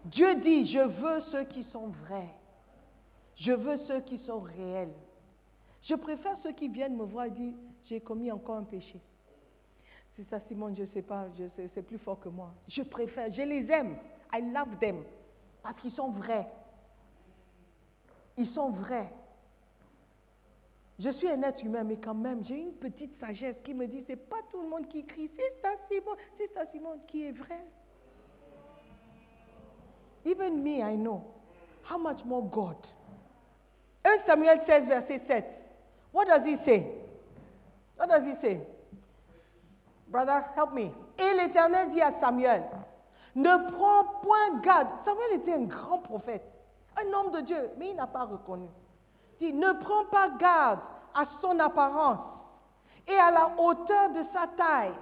Dieu dit, je veux ceux qui sont vrais. Je veux ceux qui sont réels. Je préfère ceux qui viennent me voir et disent, j'ai commis encore un péché. C'est ça, Simone, je ne sais pas, c'est plus fort que moi. Je préfère, je les aime. I love them. Parce qu'ils sont vrais. Ils sont vrais. Je suis un être humain, mais quand même, j'ai une petite sagesse qui me dit, c'est pas tout le monde qui crie, c'est ça, Simone, qui est vrai. Even me, I know. How much more God? 1 Samuel 16, verset 7. What does he say? What does he say? Brother, help me. Et l'Éternel dit à Samuel, ne prends point garde. Samuel était un grand prophète, un homme de Dieu, mais il n'a pas reconnu. Il dit, ne prends pas garde à son apparence et à la hauteur de sa taille,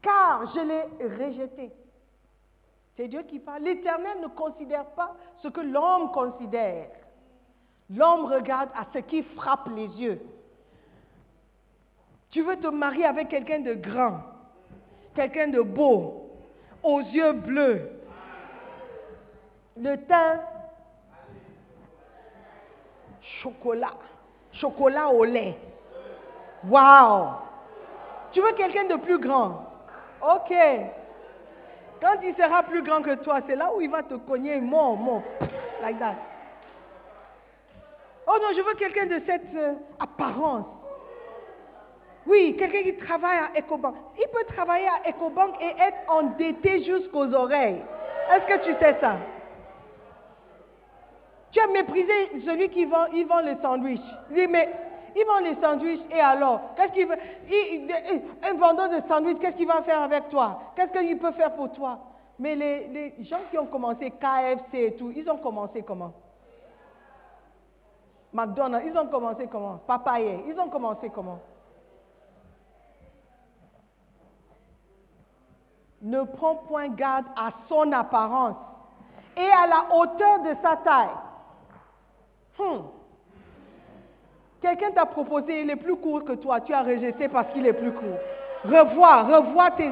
car je l'ai rejeté. C'est Dieu qui parle. L'Éternel ne considère pas ce que l'homme considère. L'homme regarde à ce qui frappe les yeux. Tu veux te marier avec quelqu'un de grand, quelqu'un de beau, aux yeux bleus, le teint chocolat au lait. Wow! Tu veux quelqu'un de plus grand? Ok. Quand il sera plus grand que toi, c'est là où il va te cogner, mon, like that. Oh non, je veux quelqu'un de cette apparence. Oui, quelqu'un qui travaille à Ecobank. Il peut travailler à Ecobank et être endetté jusqu'aux oreilles. Est-ce que tu sais ça? Tu as méprisé celui qui vend les sandwichs. Il dit, mais il vend les sandwichs et alors? Qu'est-ce qu'il veut? Un vendeur de sandwichs, qu'est-ce qu'il va faire avec toi? Qu'est-ce qu'il peut faire pour toi? Mais les gens qui ont commencé KFC et tout, ils ont commencé comment? McDonald's, ils ont commencé comment? Popeye, ils ont commencé comment? Ne prends point garde à son apparence et à la hauteur de sa taille. Quelqu'un t'a proposé, il est plus court que toi, tu as rejeté parce qu'il est plus court. Revois tes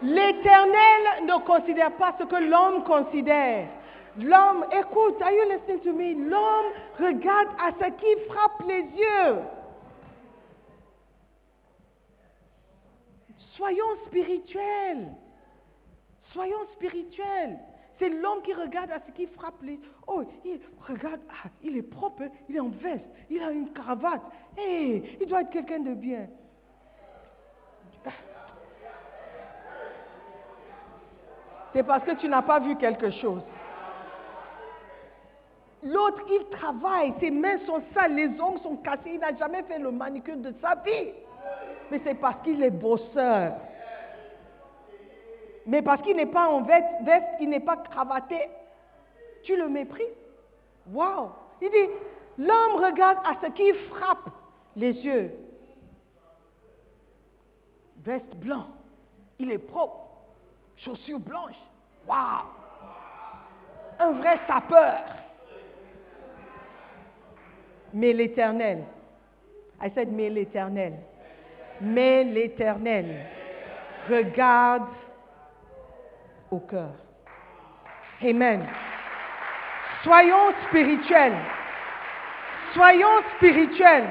L'Éternel ne considère pas ce que l'homme considère. L'homme, écoute, are you listening to me? L'homme regarde à ce qui frappe les yeux. Soyons spirituels. Soyons spirituels. C'est l'homme qui regarde à ce qui frappe les... Oh, il regarde, il est propre, il est en veste, il a une cravate. Hey, il doit être quelqu'un de bien. C'est parce que tu n'as pas vu quelque chose. L'autre, il travaille, ses mains sont sales, les ongles sont cassés, il n'a jamais fait le manicure de sa vie. Mais c'est parce qu'il est bosseur. Mais parce qu'il n'est pas en veste, il n'est pas cravaté, tu le méprises. Waouh! Il dit, l'homme regarde à ce qui frappe les yeux. Veste blanc, il est propre, chaussures blanches. Waouh! Un vrai sapeur. Mais l'Éternel, I said, mais l'Éternel. Mais l'Éternel regarde au cœur. Amen. Soyons spirituels. Soyons spirituels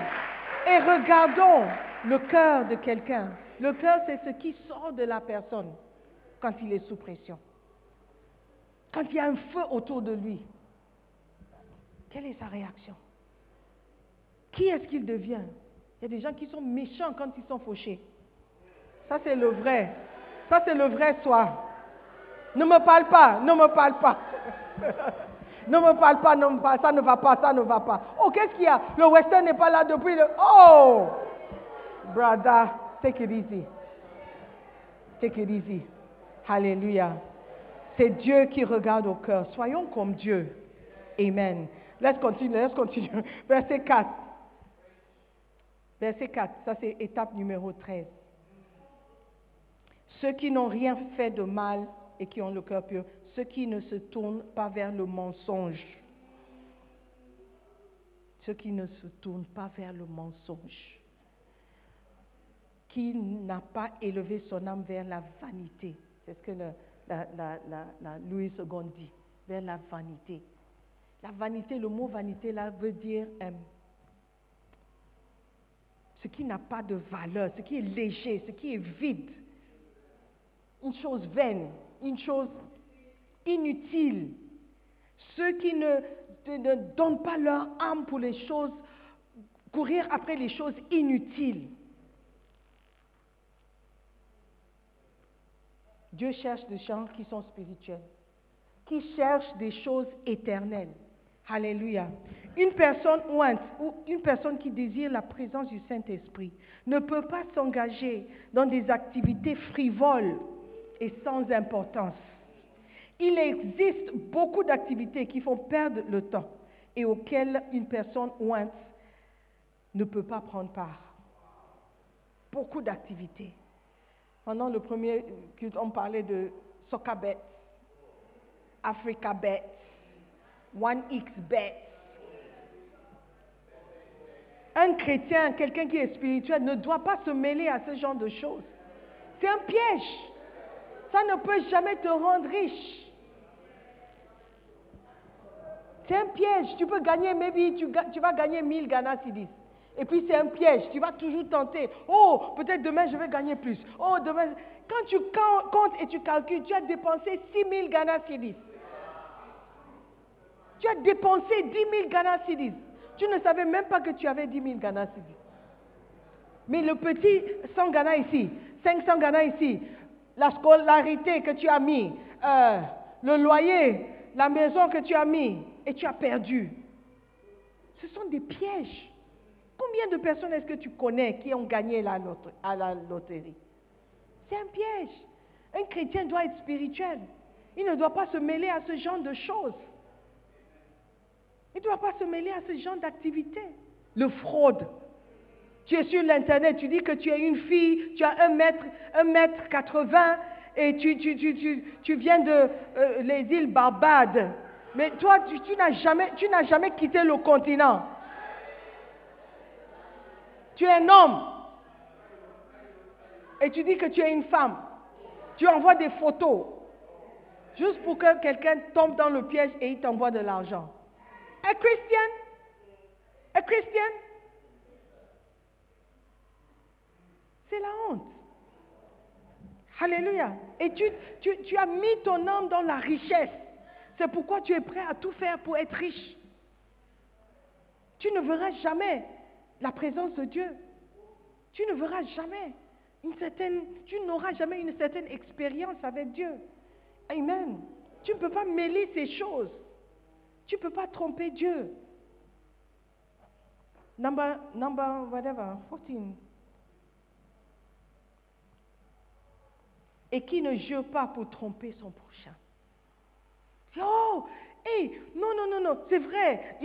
et regardons le cœur de quelqu'un. Le cœur, c'est ce qui sort de la personne quand il est sous pression. Quand il y a un feu autour de lui. Quelle est sa réaction? Qui est-ce qu'il devient? Il y a des gens qui sont méchants quand ils sont fauchés. Ça, c'est le vrai. Ça, c'est le vrai soi. Ne me parle pas, ne me parle pas. Ne me parle pas, ne me parle, ça ne va pas, ça ne va pas. Oh, qu'est-ce qu'il y a? Le western n'est pas là depuis le... Oh! Brother, take it easy. Take it easy. Hallelujah. C'est Dieu qui regarde au cœur. Soyons comme Dieu. Amen. Let's continue. Verset 4. Verset 4, ça c'est étape numéro 13. Ceux qui n'ont rien fait de mal et qui ont le cœur pur, ceux qui ne se tournent pas vers le mensonge. Ceux qui ne se tournent pas vers le mensonge. Qui n'a pas élevé son âme vers la vanité. C'est ce que Louis II dit, vers la vanité. La vanité, le mot vanité là veut dire ce qui n'a pas de valeur, ce qui est léger, ce qui est vide. Une chose vaine, une chose inutile. Ceux qui ne donnent pas leur âme pour les choses, courir après les choses inutiles. Dieu cherche des gens qui sont spirituels, qui cherchent des choses éternelles. Alléluia. Une personne ointe ou une personne qui désire la présence du Saint-Esprit ne peut pas s'engager dans des activités frivoles et sans importance. Il existe beaucoup d'activités qui font perdre le temps et auxquelles une personne ointe ne peut pas prendre part. Beaucoup d'activités. Pendant le premier culte, on parlait de Sokabet, Africabet, 1xBet. Un chrétien, quelqu'un qui est spirituel, ne doit pas se mêler à ce genre de choses. C'est un piège. Ça ne peut jamais te rendre riche. C'est un piège. Tu peux gagner, maybe tu vas gagner 1000 Ghana Cedis. Et puis c'est un piège. Tu vas toujours tenter. Oh, peut-être demain je vais gagner plus. Oh, demain. Quand tu comptes et tu calcules, tu as dépensé 6000 Ghana Cedis. Tu as dépensé 10 000 Ghana Cedis. Tu ne savais même pas que tu avais 10 000 Ghana Cedis. Mais le petit 100 Ghana ici, 500 Ghana ici, la scolarité que tu as mis, le loyer, la maison que tu as mis, et tu as perdu. Ce sont des pièges. Combien de personnes est-ce que tu connais qui ont gagné à la loterie? C'est un piège. Un chrétien doit être spirituel. Il ne doit pas se mêler à ce genre de choses. Il ne doit pas se mêler à ce genre d'activité. Le fraude. Tu es sur l'internet, tu dis que tu es une fille, tu as 1m80 et tu viens de les îles Barbades. Mais toi, tu n'as jamais quitté le continent. Tu es un homme. Et tu dis que tu es une femme. Tu envoies des photos. Juste pour que quelqu'un tombe dans le piège et il t'envoie de l'argent. A Christian? A Christian? C'est la honte. Alléluia. Et tu as mis ton âme dans la richesse. C'est pourquoi tu es prêt à tout faire pour être riche. Tu ne verras jamais la présence de Dieu. Tu ne verras jamais tu n'auras jamais une certaine expérience avec Dieu. Amen. Tu ne peux pas mêler ces choses. Tu ne peux pas tromper Dieu. Number, whatever, 14. Et qui ne jure pas pour tromper son prochain. Oh, hey, non, c'est vrai.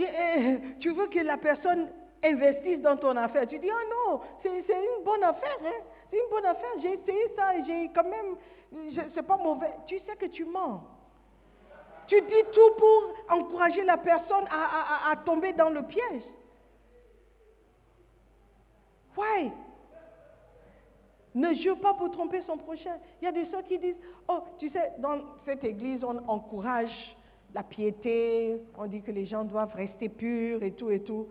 Tu veux que la personne investisse dans ton affaire. Tu dis, oh non, c'est une bonne affaire. Hein? C'est une bonne affaire. J'ai essayé ça et j'ai quand même, c'est pas mauvais. Tu sais que tu mens. Tu dis tout pour encourager la personne à tomber dans le piège. Why? Ne jure pas pour tromper son prochain. Il y a des sœurs qui disent, oh, tu sais, dans cette église, on encourage la piété, on dit que les gens doivent rester purs et tout et tout.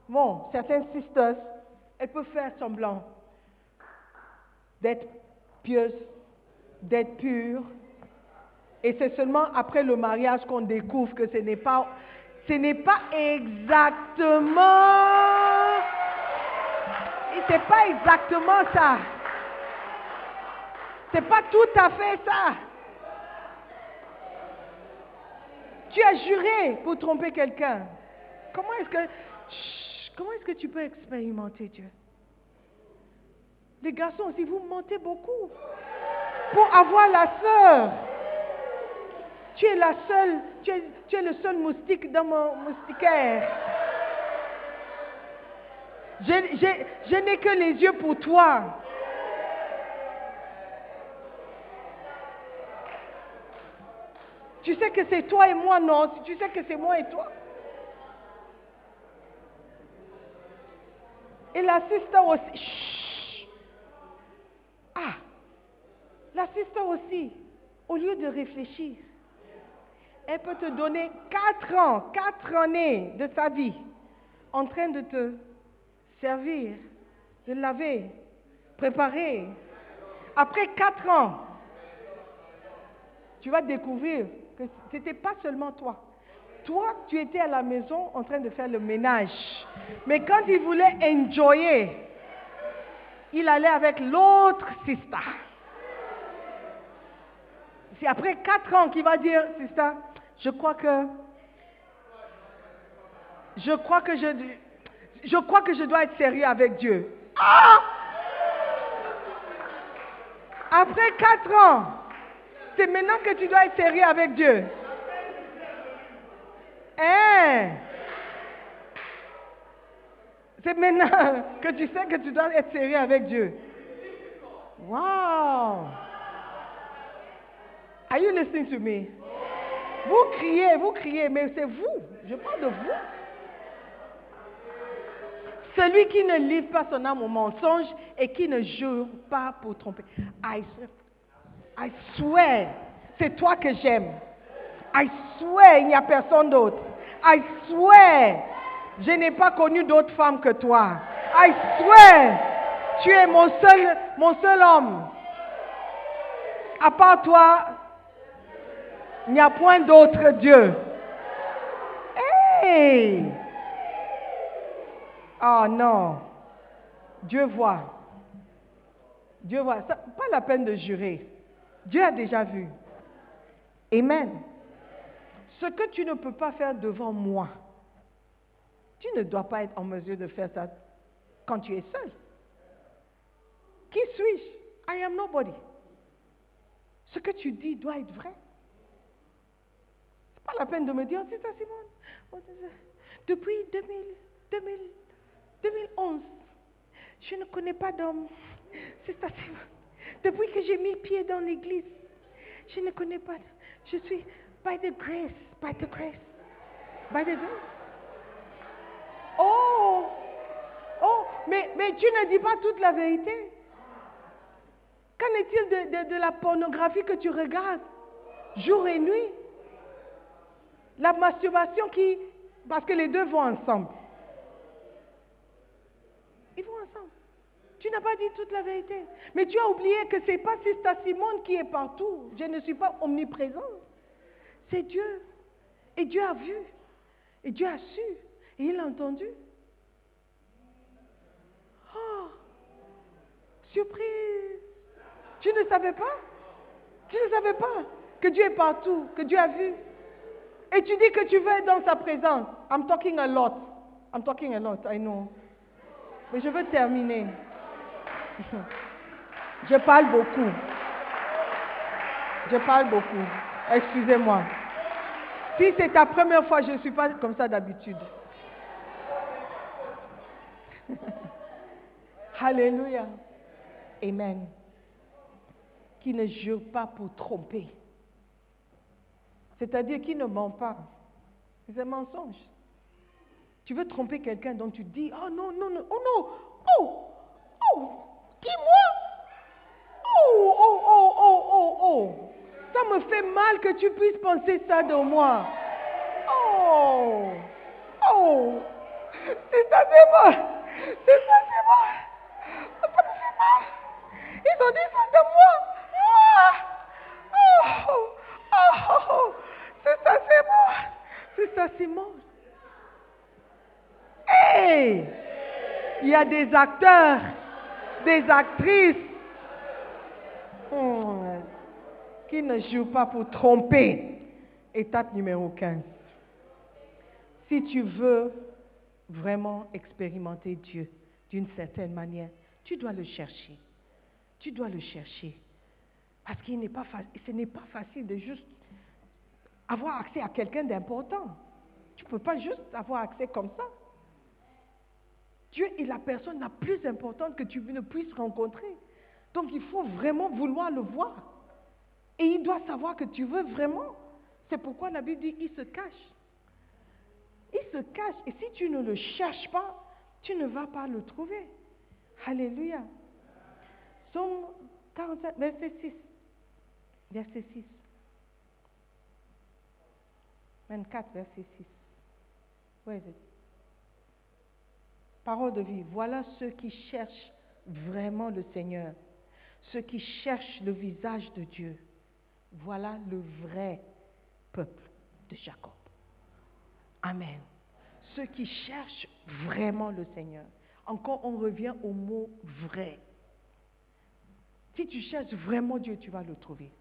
Bon, certaines sisters, elles peuvent faire semblant d'être pieuses, d'être pures. Et c'est seulement après le mariage qu'on découvre que ce n'est pas exactement ça. C'est pas tout à fait ça. Tu as juré pour tromper quelqu'un. Comment est-ce que tu peux expérimenter Dieu? Les garçons aussi, vous mentez beaucoup pour avoir la sœur. Tu es la seule, tu es le seul moustique dans mon moustiquaire. Je n'ai que les yeux pour toi. Tu sais que c'est toi et moi, non? Tu sais que c'est moi et toi. Et la sister aussi. Chut. Ah, la sister aussi, au lieu de réfléchir, elle peut te donner 4 années de sa vie en train de te servir, de laver, préparer. Après 4 ans, tu vas découvrir que ce n'était pas seulement toi. Toi, tu étais à la maison en train de faire le ménage. Mais quand il voulait enjoyer, il allait avec l'autre sister. C'est après 4 ans qu'il va dire, sister, je crois que je dois être sérieux avec Dieu. Ah! Après 4 ans, c'est maintenant que tu dois être sérieux avec Dieu. Hein? C'est maintenant que tu sais que tu dois être sérieux avec Dieu. Wow! Are you listening to me? Vous criez, mais c'est vous. Je parle de vous. Celui qui ne livre pas son âme au mensonge et qui ne jure pas pour tromper. I swear, c'est toi que j'aime. I swear, il n'y a personne d'autre. I swear, je n'ai pas connu d'autre femme que toi. I swear, tu es mon seul homme. À part toi, il n'y a point d'autre Dieu. Hey! Oh non. Dieu voit. Dieu voit. Ça, pas la peine de jurer. Dieu a déjà vu. Amen. Ce que tu ne peux pas faire devant moi, tu ne dois pas être en mesure de faire ça quand tu es seul. Qui suis-je? I am nobody. Ce que tu dis doit être vrai. C'est pas la peine de me dire, c'est ça Simone. Depuis 2011, je ne connais pas d'homme. C'est ça Simone. Depuis que j'ai mis pied dans l'église, je ne connais pas. Je suis by the grace. Oh, mais tu ne dis pas toute la vérité. Qu'en est-il de la pornographie que tu regardes jour et nuit? La masturbation parce que les deux vont ensemble. Ils vont ensemble. Tu n'as pas dit toute la vérité. Mais tu as oublié que ce n'est pas Sister Simone qui est partout. Je ne suis pas omniprésente. C'est Dieu. Et Dieu a vu. Et Dieu a su. Et il a entendu. Oh, surprise. Tu ne savais pas? Tu ne savais pas que Dieu est partout, que Dieu a vu. Et tu dis que tu veux être dans sa présence. I'm talking a lot, I know. Mais je veux terminer. Je parle beaucoup. Excusez-moi. Si c'est ta première fois, je ne suis pas comme ça d'habitude. Alléluia. Amen. Qui ne jure pas pour tromper. C'est-à-dire qui ne ment pas. C'est un mensonge. Tu veux tromper quelqu'un, donc tu dis, oh non, Oh, qui moi? Oh. Ça me fait mal que tu puisses penser ça de moi. Oh. C'est ça, c'est bon. Ça me fait mal. Ils ont dit ça de moi. Oh. C'est ça, c'est bon. Hey! Il y a des acteurs, des actrices qui ne jouent pas pour tromper. Étape numéro 15. Si tu veux vraiment expérimenter Dieu d'une certaine manière, tu dois le chercher. Parce ce n'est pas facile de juste avoir accès à quelqu'un d'important. Tu ne peux pas juste avoir accès comme ça. Dieu est la personne la plus importante que tu ne puisses rencontrer. Donc il faut vraiment vouloir le voir. Et il doit savoir que tu veux vraiment. C'est pourquoi la Bible dit il se cache. Il se cache. Et si tu ne le cherches pas, tu ne vas pas le trouver. Alléluia. Psaume 47, verset 6. Verset 6. 24, verset 6. Where is it? Parole de vie. Voilà ceux qui cherchent vraiment le Seigneur. Ceux qui cherchent le visage de Dieu. Voilà le vrai peuple de Jacob. Amen. Ceux qui cherchent vraiment le Seigneur. Encore, on revient au mot vrai. Si tu cherches vraiment Dieu, tu vas le trouver.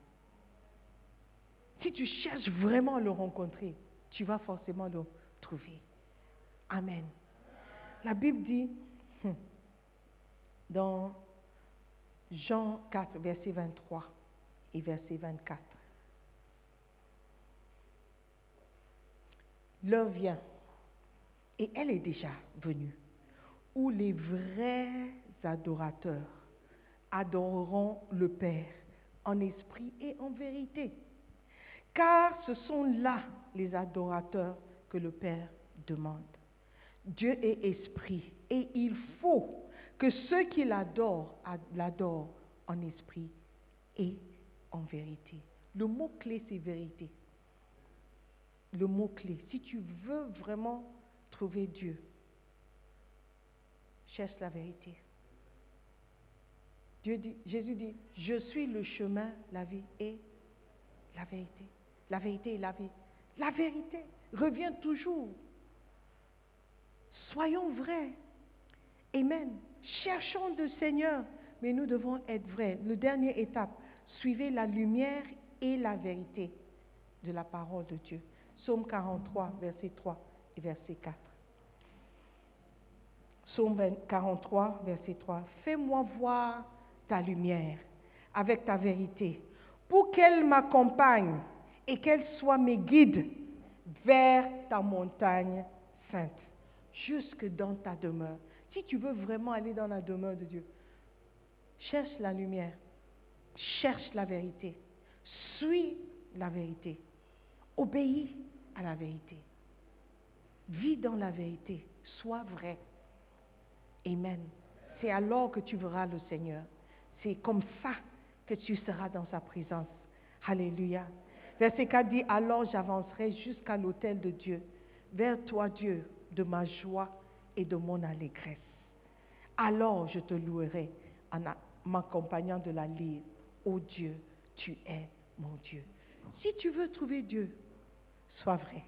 Si tu cherches vraiment à le rencontrer, tu vas forcément le trouver. Amen. La Bible dit, dans Jean 4, verset 23 et verset 24, l'heure vient, et elle est déjà venue, où les vrais adorateurs adoreront le Père en esprit et en vérité. Car ce sont là les adorateurs que le Père demande. Dieu est esprit et il faut que ceux qui l'adorent en esprit et en vérité. Le mot-clé, c'est vérité. Le mot-clé. Si tu veux vraiment trouver Dieu, cherche la vérité. Jésus dit, je suis le chemin, la vie et la vérité. La vérité et la vie. La vérité revient toujours. Soyons vrais. Amen. Cherchons le Seigneur, mais nous devons être vrais. La dernière étape, suivez la lumière et la vérité de la parole de Dieu. Psaume 43, verset 3 et verset 4. Psaume 43, verset 3. Fais-moi voir ta lumière avec ta vérité, pour qu'elle m'accompagne et qu'elle soit mes guides vers ta montagne sainte, jusque dans ta demeure. Si tu veux vraiment aller dans la demeure de Dieu, cherche la lumière, cherche la vérité, suis la vérité, obéis à la vérité, vis dans la vérité, sois vrai. Amen. C'est alors que tu verras le Seigneur. C'est comme ça que tu seras dans sa présence. Alléluia. Verset 4 dit, alors j'avancerai jusqu'à l'autel de Dieu, vers toi Dieu, de ma joie et de mon allégresse. Alors je te louerai en m'accompagnant de la lyre. Ô Dieu, tu es mon Dieu. Si tu veux trouver Dieu, sois vrai.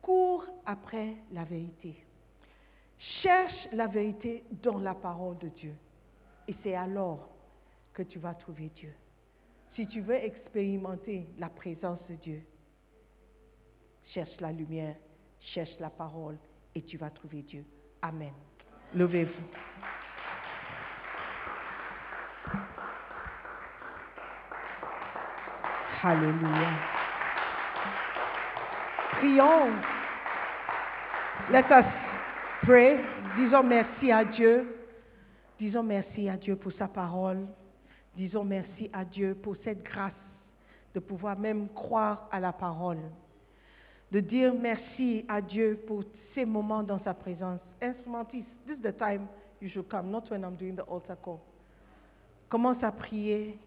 Cours après la vérité. Cherche la vérité dans la parole de Dieu. Et c'est alors que tu vas trouver Dieu. Si tu veux expérimenter la présence de Dieu, cherche la lumière, cherche la parole et tu vas trouver Dieu. Amen. Levez-vous. Alléluia. Prions. Let us pray. Disons merci à Dieu. Disons merci à Dieu pour sa parole. Disons merci à Dieu pour cette grâce de pouvoir même croire à la parole. De dire merci à Dieu pour ces moments dans sa présence. Instrumentiste, this is the time You should come, not when I'm doing the altar call. Commence à prier,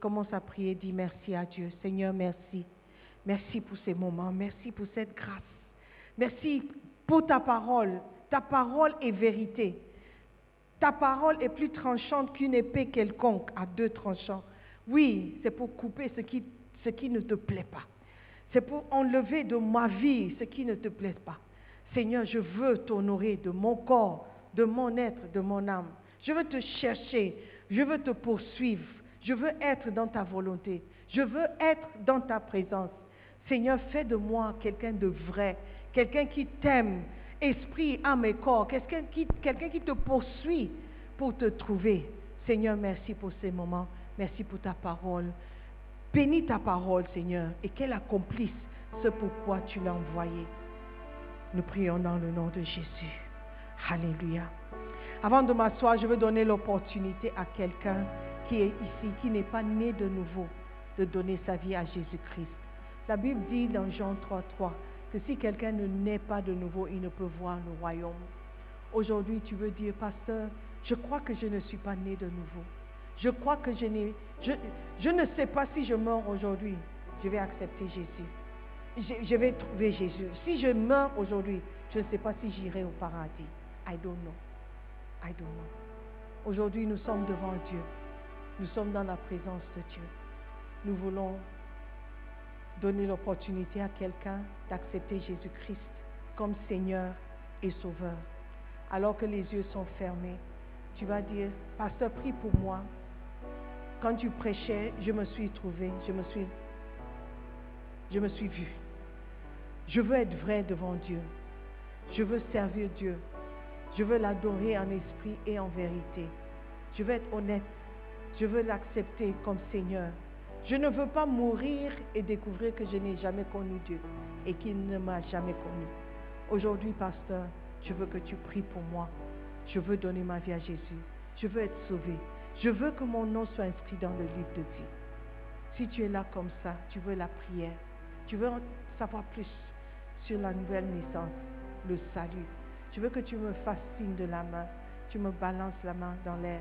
dis merci à Dieu. Seigneur, merci. Merci pour ces moments, merci pour cette grâce. Merci pour ta parole. Ta parole est vérité. Ta parole est plus tranchante qu'une épée quelconque à 2 tranchants. Oui, c'est pour couper ce qui ne te plaît pas. C'est pour enlever de ma vie ce qui ne te plaît pas. Seigneur, je veux t'honorer de mon corps, de mon être, de mon âme. Je veux te chercher, je veux te poursuivre. Je veux être dans ta volonté. Je veux être dans ta présence. Seigneur, fais de moi quelqu'un de vrai, quelqu'un qui t'aime, esprit, âme et corps, quelqu'un qui te poursuit pour te trouver. Seigneur, merci pour ces moments. Merci pour ta parole. Bénis ta parole, Seigneur, et qu'elle accomplisse ce pourquoi tu l'as envoyée. Nous prions dans le nom de Jésus. Alléluia. Avant de m'asseoir, je veux donner l'opportunité à quelqu'un qui est ici, qui n'est pas né de nouveau, de donner sa vie à Jésus-Christ. La Bible dit dans Jean 3:3 que si quelqu'un ne naît pas de nouveau, il ne peut voir le royaume. Aujourd'hui, tu veux dire, pasteur, je crois que je ne suis pas né de nouveau. Je crois que je ne sais pas si je meurs aujourd'hui, je vais accepter Jésus. Je vais trouver Jésus. Si je meurs aujourd'hui, je ne sais pas si j'irai au paradis. I don't know. I don't know. Aujourd'hui, nous sommes devant Dieu. Nous sommes dans la présence de Dieu. Nous voulons donner l'opportunité à quelqu'un d'accepter Jésus-Christ comme Seigneur et Sauveur. Alors que les yeux sont fermés, tu vas dire, pasteur, prie pour moi. Quand tu prêchais, je me suis trouvé, je me suis vu. Je veux être vrai devant Dieu. Je veux servir Dieu. Je veux l'adorer en esprit et en vérité. Je veux être honnête. Je veux l'accepter comme Seigneur. Je ne veux pas mourir et découvrir que je n'ai jamais connu Dieu et qu'il ne m'a jamais connu. Aujourd'hui, pasteur, je veux que tu pries pour moi. Je veux donner ma vie à Jésus. Je veux être sauvé. Je veux que mon nom soit inscrit dans le livre de vie. Si tu es là comme ça, tu veux la prière, tu veux en savoir plus sur la nouvelle naissance, le salut. Je veux que tu me fasses signe de la main. Tu me balances la main dans l'air.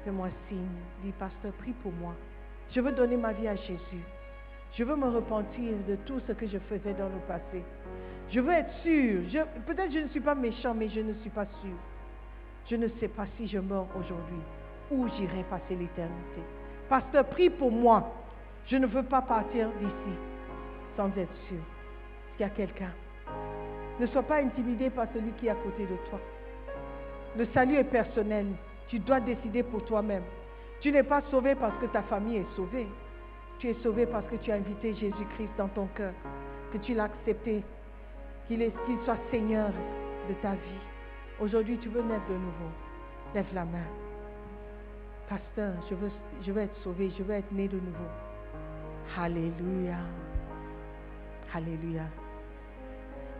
Fais-moi signe. Dis, pasteur, prie pour moi. Je veux donner ma vie à Jésus. Je veux me repentir de tout ce que je faisais dans le passé. Je veux être sûr. Peut-être je ne suis pas méchant, mais je ne suis pas sûr. Je ne sais pas si je meurs aujourd'hui, où j'irai passer l'éternité. Pasteur, prie pour moi. Je ne veux pas partir d'ici sans être sûr. Est-ce qu'il y a quelqu'un? Ne sois pas intimidé par celui qui est à côté de toi. Le salut est personnel. Tu dois décider pour toi-même. Tu n'es pas sauvé parce que ta famille est sauvée. Tu es sauvé parce que tu as invité Jésus-Christ dans ton cœur, que tu l'as accepté, qu'il soit Seigneur de ta vie. Aujourd'hui, tu veux naître de nouveau. Lève la main. Pasteur, je veux être sauvé, je veux être né de nouveau. Alléluia. Alléluia.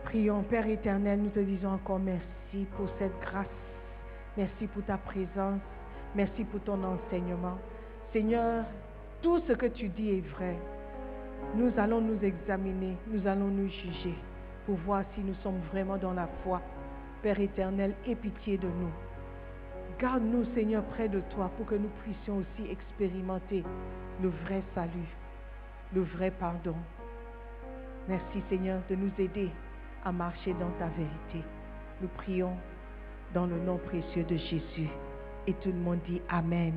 Prions, Père éternel, nous te disons encore merci pour cette grâce. Merci pour ta présence. Merci pour ton enseignement. Seigneur, tout ce que tu dis est vrai. Nous allons nous examiner, nous allons nous juger pour voir si nous sommes vraiment dans la foi. Père éternel, aie pitié de nous. Garde-nous, Seigneur, près de toi pour que nous puissions aussi expérimenter le vrai salut, le vrai pardon. Merci, Seigneur, de nous aider à marcher dans ta vérité. Nous prions dans le nom précieux de Jésus. Et tout le monde dit Amen.